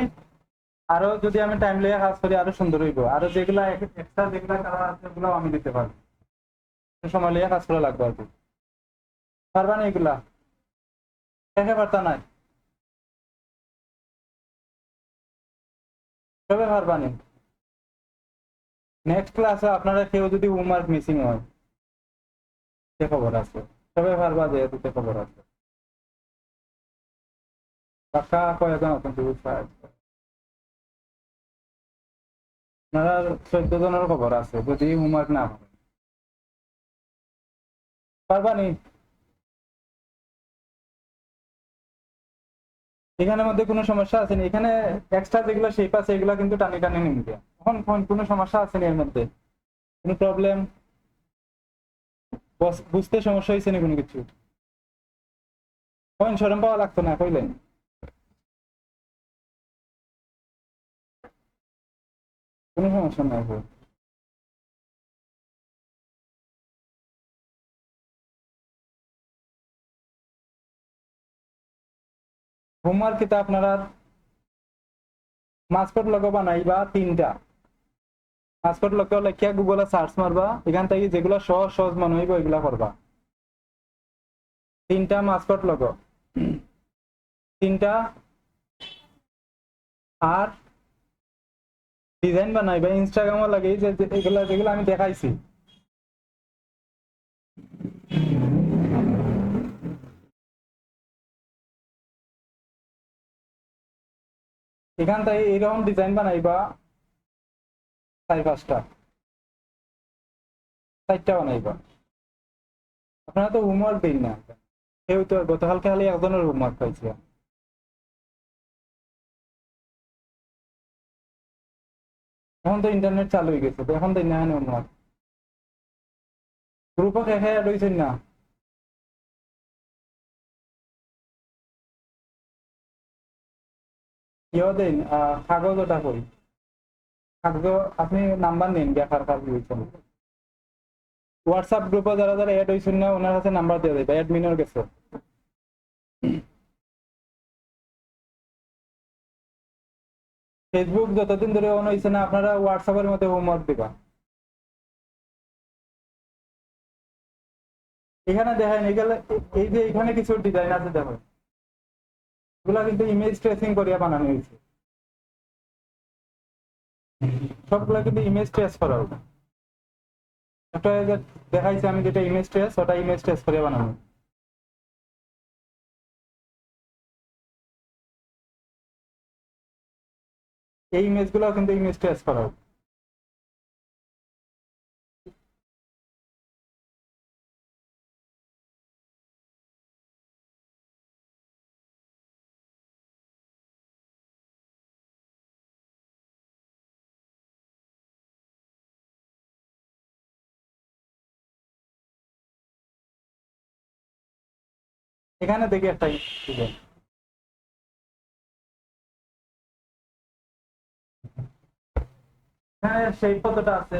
আরো যদি আমি টাইম লিয়ে কাজ করি আরো সুন্দর হইব, আরো যেগুলা এক্সট্রা যেগুলা কালার আছে ওগুলো আমি দিতে পারবো, সময় লিয়ে কাজ করা লাগবে আর কি। পারবা না এগুলা? দেখে পারতা নাই? তবে পারবা না। নেক্সট ক্লাসে আপনারা কেউ যদি হোমওয়ার্ক মিসিং হয় সে খবর আছে, তবে পারবা যেহেতু সে খবর আছে। পাক্কা কয়েকজন আছেন আপনারা 14 জনের খবর আছে যদি হোমওয়ার্ক না হয়। পারবা নি? এখানের মধ্যে কোনো সমস্যা আছে না? এখানে এক্সট্রা যেগুলো শেপ আছে এগুলো কিন্তু টানি টানি নিবে। এখন কোনো সমস্যা আছে না এর মধ্যে? কোনো প্রবলেম? বুঝতে সমস্যা হয়েছে না কোনো কিছু? কইন শরম পাওয়া লাগতো না কইলেন। কোনো সমস্যা নাই। হোমওয়ার্ক কিতা আপনারা মাস্কট লগো বানাইবা 3টা। মাস্কট লগো লেখিয়া গুগলে সার্চ মারবা, এখান থেকে যেগুলো সহজ সহজ মনে হইব এগুলা করবা। 3টা মাস্কট লগো, 3টা। আর ডিজাইন বানাইবা ইনস্টাগ্রামে লাগে, যে এগুলা যেগুলো আমি দেখাইছি। এখান থেকে এইরকম ডিজাইন বানাইবা 4-5টা, 4টা বানাইবা। আপনারা তো হোমওয়ার্ক দিন না, কেউ তো গতকালকে খালি একজনের হোমওয়ার্ক পাইছে। এখন তো ইন্টারনেট চালু হয়ে গেছে, তো এখন তো না হোমওয়ার্ক গ্রুপও দেখে রয়েছেন না। ইয়ে দিন কাগজ ওটা করি, কাগজ আপনি নাম্বার নিন দেখার কাজ হয়েছেন। হোয়াটসঅ্যাপ গ্রুপে যারা যারা অ্যাড হয়েছেন না ওনার কাছে নাম্বার দিয়ে দেবে, অ্যাডমিনের কাছে। ফেসবুক যতদিন ধরে অন হয়েছে না আপনারা হোয়াটসঅ্যাপের মধ্যে হোমওয়ার্ক দিবা। এখানে দেখেন এগুলো, এই যে এখানে কিছু ডিজাইন আছে দেখেন, এগুলা কিন্তু ইমেজ ট্রেসিং করিয়া বানানো হয়েছে। সবগুলা কিন্তু ইমেজ ট্রেস করা হবে। একটা দেখাইছি আমি যেটা ইমেজ ট্রেস, ওটা ইমেজ ট্রেস করিয়া বানানো। এই ইমেজ গুলো কিন্তু ইমেজ ট্রেস করা হবে। এখানে দেখি একটা ডিজাইন, এখানে সেই কতটা আছে,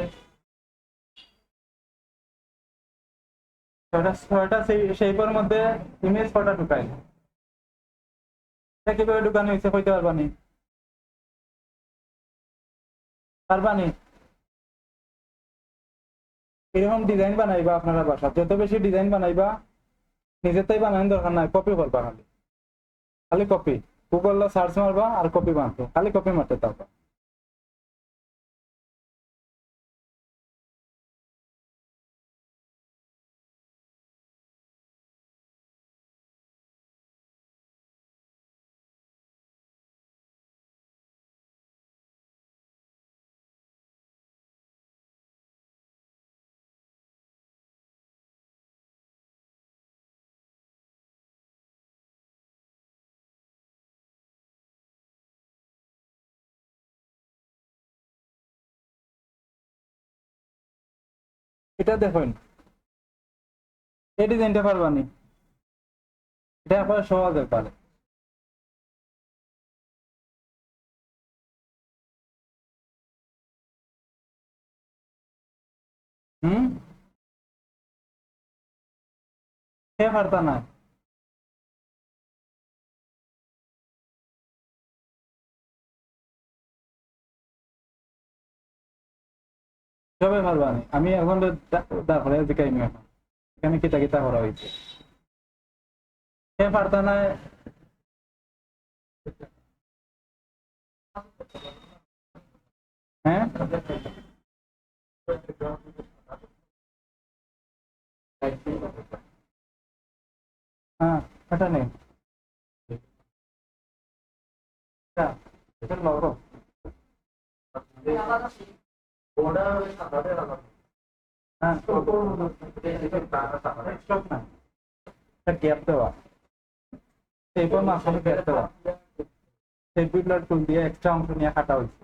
ছয়টা শেপের মধ্যে ইমেজ কটা ঢুকাই, এটা কিভাবে ঢুকানো হয়েছে কইতে পারবানি? পারবানি? এরকম ডিজাইন বানাইবা আপনারা বাসা, যত বেশি ডিজাইন বানাইবা নিজের তাই বানানোর দরকার নাই, কপি করবা খালি, খালি কপি। গুগল সার্চ মারবা আর কপি বানাতে, খালি কপি মারতে থাকবা। এটা দেখুন, এই ডিজাইনটা পারবানি? এটা একবার সহজ ব্যাপারে। হুম, কে পারতা না? সবাই পারবা না, আমি এখন তারপরে দেখাই নি এখন এখানে কিতা কিতা করা হয়েছে। কে পারতা না? হ্যাঁ, হ্যাঁ, এটা নেই, এটা এটা লরো। হ্যাঁ, স্টক না, এটা গ্যাপ দেওয়া, এইবার মাঝখানে গ্যাপ দেওয়া, সেই বিল্ডার টুল দিয়ে এক্সট্রা অংশ নিয়ে কাটা হয়েছে,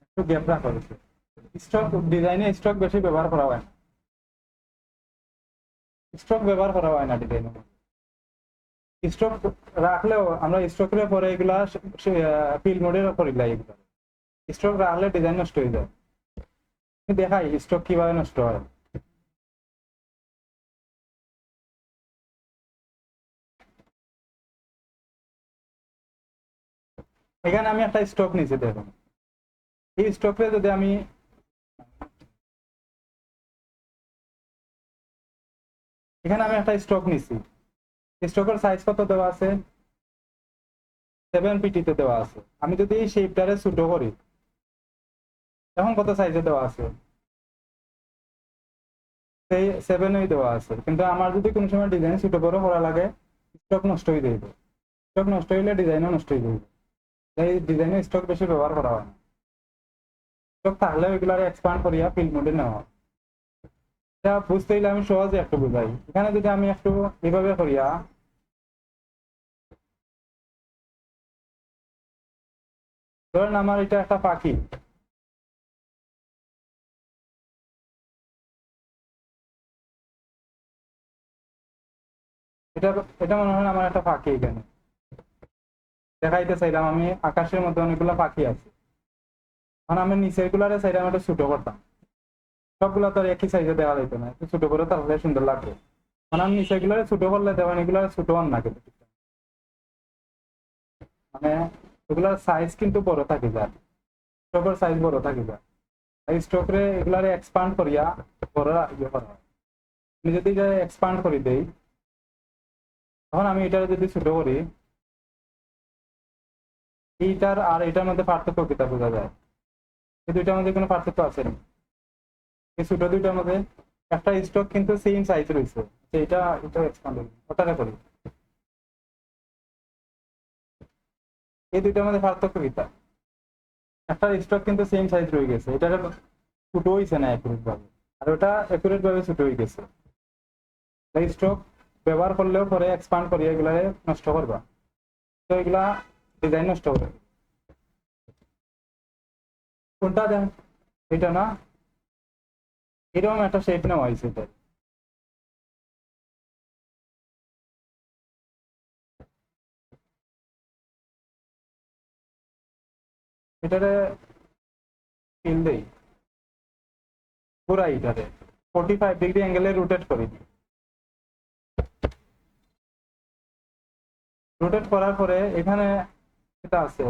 একটু গ্যাপ রাখা হয়েছে। স্টক ডিজাইনে স্টক বেশি ব্যবহার করা হয় না, স্টক ব্যবহার করা হয় না ডিজাইনে। স্টক রাখলেও আমরা স্টকের পরে এগুলা ফিল মোডের উপর এগুলা স্টক রাখলে ডিজাইন নষ্ট হয়ে যায়। দেখাই স্টক কিভাবে নষ্ট হয়। এখানে আমি একটা স্টক নিয়েছি, দেখুন এই স্টকে যদি আমি এখানে আমি একটা স্টক নিছি, স্টকের সাইজ কত দেওয়া আছে? 7 পিটিতে দেওয়া আছে। আমি যদি এই শেপটারে ছোট করি, এখন কত সাইজে দেওয়া আছে? সেই 7 দেওয়া আছে, কিন্তু আমার যদি কোনো সময় ডিজাইন ছোট বড় করা লাগে, স্টক নষ্ট হয়ে যাবে। স্টক নষ্ট হইলে ডিজাইনও নষ্ট হয়ে যাবে। এই ডিজাইনের স্টক বেশি ব্যবহার করা হয় না। স্টক থাকলে ওইগুলার এক্সপান্ড করিয়া ফিল্ড মোডে নেওয়া হয়। এটা বুঝতে হইলে আমি সহজে একটু বুঝাই। এখানে যদি আমি একটু এভাবে করিয়া, ধরেন আমার এটা একটা পাখি, এটা এটা মনে হয় আমার একটা পাখি। এখানে দেখাইতে চাইলাম আমি আকাশের মধ্যে অনেকগুলো পাখি আছে, এখন আমি নিচের গুলারে চাইলাম একটু ছোট করতাম, সবগুলা তো আর একই সাইজে দেওয়া যেত না, একটু ছোট করে তাহলে সুন্দর লাগবে। মানে আমি নিচের গুলারে ছোট করলে দেওয়ান এগুলো ছোট হন না কিন্তু, মানে এগুলার সাইজ কিন্তু বড় থাকে যায়, স্টকের সাইজ বড় থাকে যায়। এই স্টকরে এগুলারে এক্সপান্ড করিয়া বড় ইয়ে করা হয়। আমি যদি এক্সপান্ড করি দেই, তখন আমি এটা যদি ছোট করি, এইটার আর এটার মধ্যে পার্থক্য কিতা বোঝা যায়? এই দুইটার মধ্যে কোনো পার্থক্য আছে না। এই ছোট দুইটার মধ্যে একটা স্টক কিন্তু সেম সাইজ রয়েছে, এটা এটা এক্সপান্ড হইল, ওটারে করি। এই দুইটার মধ্যে পার্থক্য কিতা? একটা স্টক কিন্তু সেম সাইজ রয়ে গেছে, এটার ছোট হইছে না একুরেট ভাবে, আর ওটা একুরেট ভাবে ছোট হয়ে গেছে। এই স্টক ব্যবহার করলেও পরে এক্সপান্ড করিয়া এগুলা নষ্ট করবা, তো এগুলা ডিজাইন নষ্ট করে। কোনটা দেন? এটা না, এরকম একটা শেপ নেওয়া হয়েছে এটা, এটারে ফিল দেই পুরা, এটারে 45 ডিগ্রি অ্যাঙ্গেলে রোটেট করি। রোটেট করার পরে এখানে এটা আছে,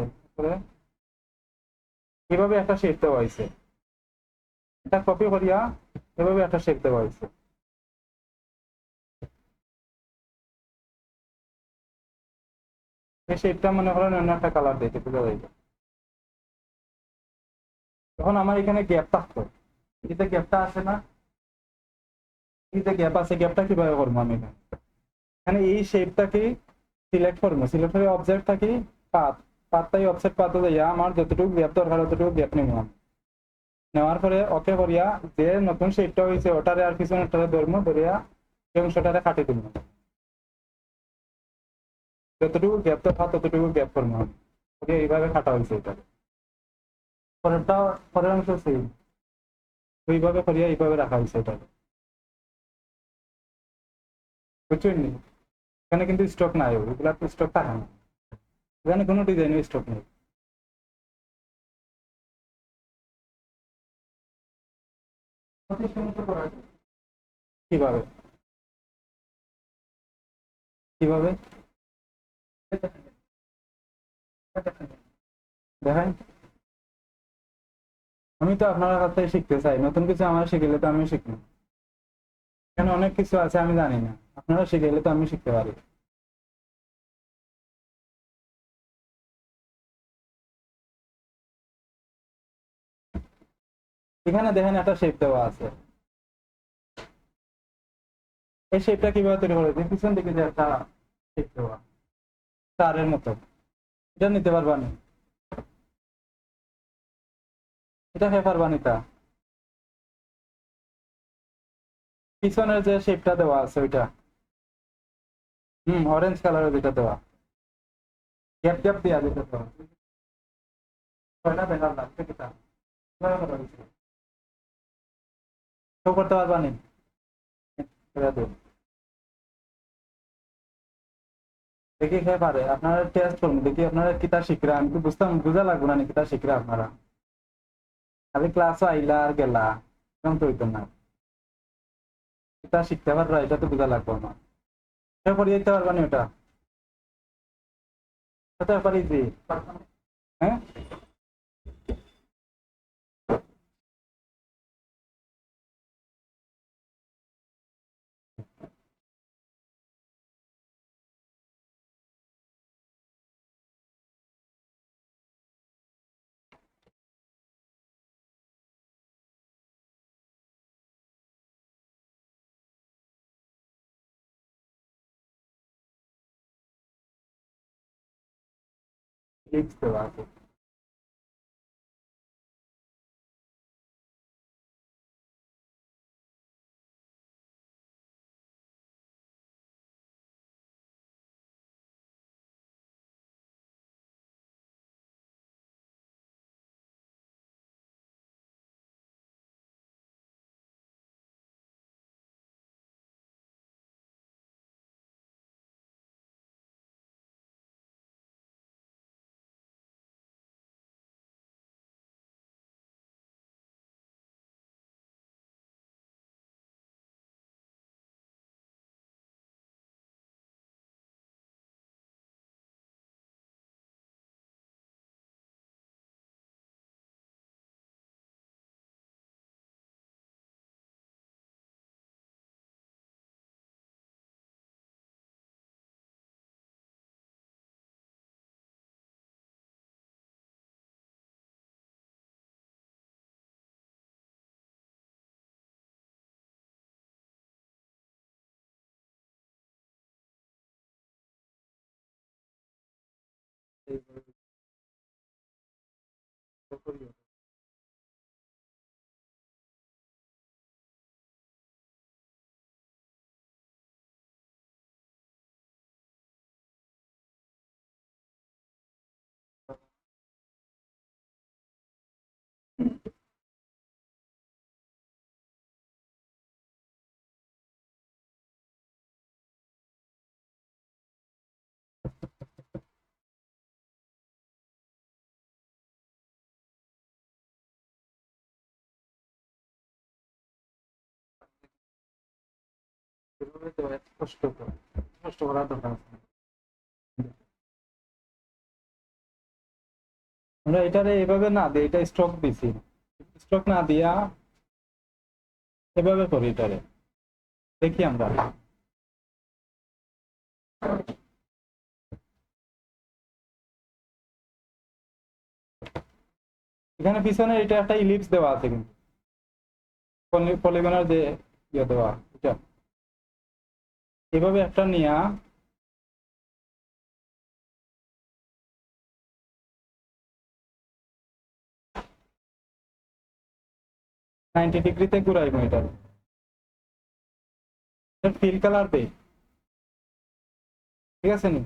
এভাবে একটা শেপ দেওয়া হয়েছে, এটা কপি করিয়া এভাবে একটা শেপ দেওয়া হয়েছে। এই শেপটা মনে করেন অন্য একটা কালার দেখে বোঝা যাইবে। তখন আমার এখানে গ্যাপ থাকতো, এতে গ্যাপটা আছে না, এতে গ্যাপ আছে, গ্যাপটা কিভাবে করবো আমি? এখানে এখানে এই শেপটাকে সিলেক্ট করবো, সিলেক্ট করে অবজেক্ট থাকি পাত, পাতটাই অফসেট পাতে যাইয়া আমার যতটুকু গ্যাপ দরকার ততটুকু গ্যাপ নেব আমি। নেওয়ার পরে ওকে করিয়া যে নতুন শেপটা হয়েছে ওটারে আর পিছনেরটারে ধরবো, ধরিয়া এই অংশটারে কাটি দিব, যতটুকু গ্যাপ দরকার ততটুকু গ্যাপ করবো আমি। এইভাবে কাটা হয়েছে এটা। পরেরটা, পরের অংশ সেম ওইভাবে করিয়া এইভাবে রাখা হয়েছে এটা। বুঝছেন নি? এখানে কিন্তু স্টক নাই, ওইগুলা তো স্টক থাকে না, এখানে কোনো ডিজাইনের স্টক নেই। কিভাবে কিভাবে দেখেন, আমি তো আপনার কাছ থেকে শিখতে চাই, নতুন কিছু আমার শিখলে তো আমি শিখবো। এখানে অনেক কিছু আছে আমি জানি না, আপনারা শিখলে তো আমি শিখতে পারি। এখানে দেখেন একটা শেপ দেওয়া আছে, এই শেপটা কিভাবে তৈরি করেছে, পিছন দিকে যে একটা শেপ দেওয়া তারের মতো, এটা নিতে পারবা না? এটা খেয়ে পারবা নিতা? পিছনের যে শেপটা দেওয়া আছে ওইটা, অরেঞ্জ কালারের যেটা দেওয়া, গ্যাপ গ্যাপ দেওয়া যেটা দেওয়া, ওইটা দেখার লাগছে কিটা তো করতে পারবা নি? এটা দিও। দেখি খেয়ে পারে, আপনারা টেস্ট করুন, দেখি আপনারা কিতা শিখরা, আমি তো বুঝতাম, বুঝা লাগবো না কিতা শিখরা আপনারা, খালি ক্লাস আইলা আর গেলা, এরকম তো হইতো না, কিতা শিখতে পারবা এটা তো বুঝা লাগবো না। এটা করে দিতে পারবা না ওটা? এটা তো পারি জি। হ্যাঁ, লিখতে পারবো। এভাবে তো স্পষ্ট স্পষ্ট করার দরকার আছে। আমরা এটারে এভাবে না দিই, এটা স্ট্রোক দিছি, স্ট্রোক না দিয়া এভাবে করি এটারে, দেখি আমরা। এখানে পিছনে এটা একটা ইলিপস দেওয়া আছে কিন্তু, পলিগনের যে ইয়ে দেওয়া এটা, এভাবে একটা নিয়া 90 ডিগ্রিতে ঘুরাইবো এটা, ফিল কালার দেই, ঠিক আছে নি?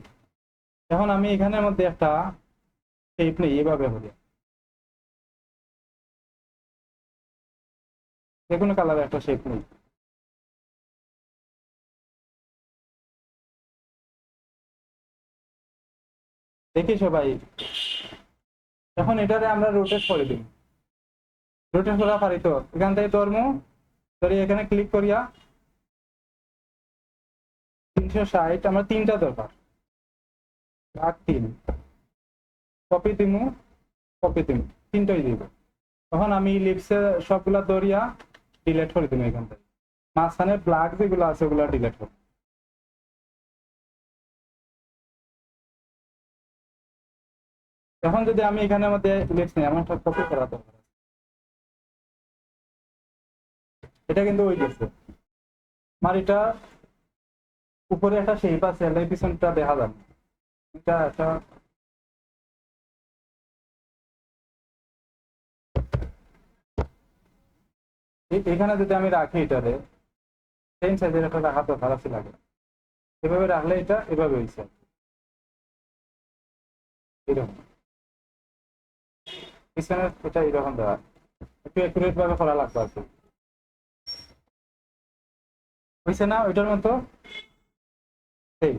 এখন আমি এখানের মধ্যে একটা শেপ নেই, এভাবে হবে, যে কোনো কালার একটা শেপ নেই, দেখি সবাই। এখন এটারে আমরা রোটেট করে দিই। রোটেট করা পারি তো, এখান থেকে ধর্ম ধরি, এখানে ক্লিক করিয়া 360, আমরা 3টা দরকার, 3 কপি দিমু, কপি দিমু, 3টাই দিব। তখন আমি লিপসে সবগুলা ধরিয়া ডিলিট করে দিব, এখান থেকে মাঝখানে ব্ল্যাক যেগুলো আছে ওগুলা ডিলিট করব। এখন যদি আমি এখানে মধ্যে লিপস নেই, আমার সব কপি করা দরকার। এটা কিন্তু হয়ে গেছে আমার। এটা উপরে একটা শেপ আছে, এর পিছনটা দেখা যাবে। এটা একটা এখানে যদি আমি রাখি, এটারে সেম সাইজের একটা রাখা তো ভালো লাগে। এভাবে রাখলে এটা এভাবে হয়েছে, এরকম পিছনে এটা এরকম দেওয়া, একটু অ্যাকুরেট ভাবে করা লাগবে আর কি। হয়েছে না ওইটার মতো? সেই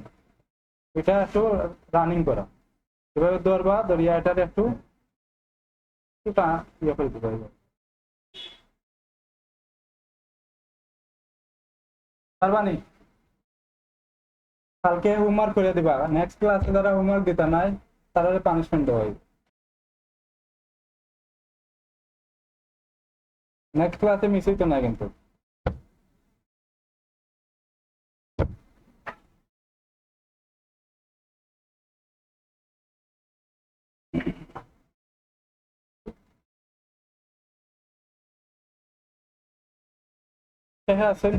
এটা একটু রানিং করা, এভাবে ধরবা, ধরিয়া এটার একটু ইয়ে করে দিতে হবে। পারবানি? কালকে হোমওয়ার্ক করে দিবা, নেক্সট ক্লাসে যারা হোমওয়ার্ক দিতে নাই তারা পানিশমেন্ট দেওয়া হবে। নেক্সট ক্লাসে মিস হইতো না কিন্তু। হ্যাঁ আছেন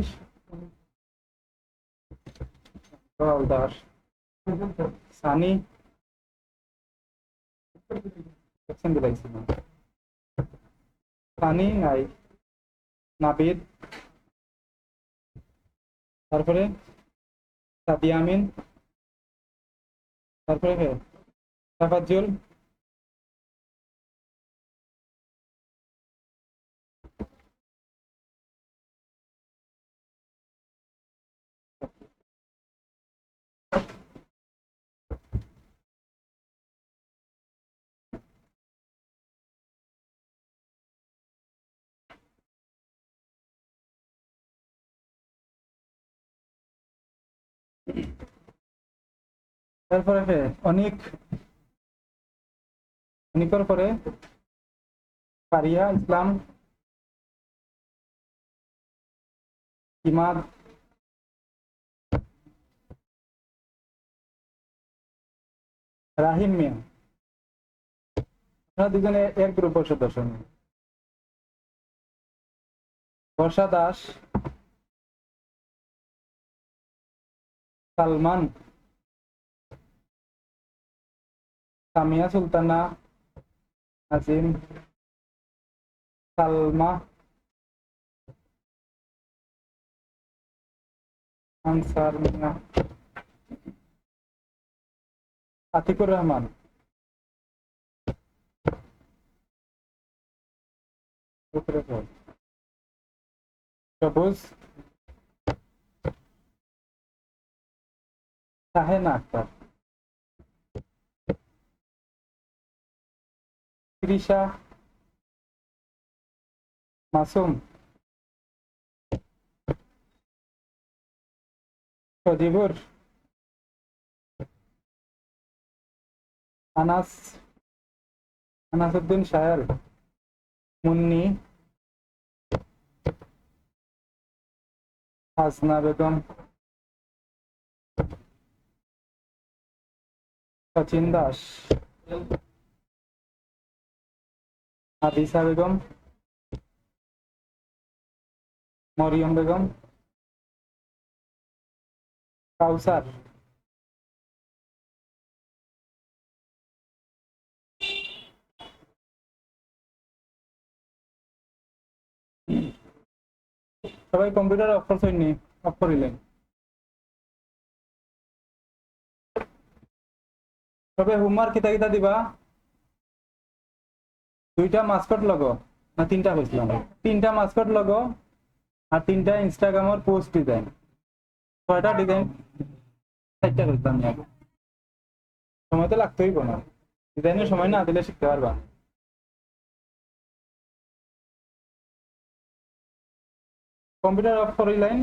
দাস, সানি দিলাইছি না, সানি নাই, নাবিদ, তারপরে সাদিয়া আমিন, তারপরে তাফাজ্জুল, তারপরে অনিক, অনিকর পরে ফারিয়া ইসলাম, ইমাদ, রাহিম মিয়া। আপনারা দুজনে এক গ্রুপের সদস্য। বর্ষা দাস, সালমান, সামিয়া সুলতানা, আজিম, সালমা, আনসার মিয়া, আতিকুর রহমান, সবুজ, শাহেনা আক্তার, তৃষা, মাসুম, সজিবুর, আনাস, আনাসউদ্দিন সাহেল, মুন্নি, হাসনা বেগম, সচিন দাস, আদিসা বেগম, মরিয়ম বেগম, কাউসার, সবাই কম্পিউটার অফ করছেন? অফ করিলেন? তবে হোমওয়ার্ক কিতা কিতা দিবা? 2টা মাস্কট লগো না 3টা কইছিলাম? 3টা মাস্কট লগো আর 3টা ইনস্টাগ্রামের পোস্ট ডিজাইন। 6টা ডিজাইন 4টা কইছিলাম। সময় তো লাগতেই না, ডিজাইনের সময় না দিলে শিখতে পারবা। কম্পিউটার অফ করিলেন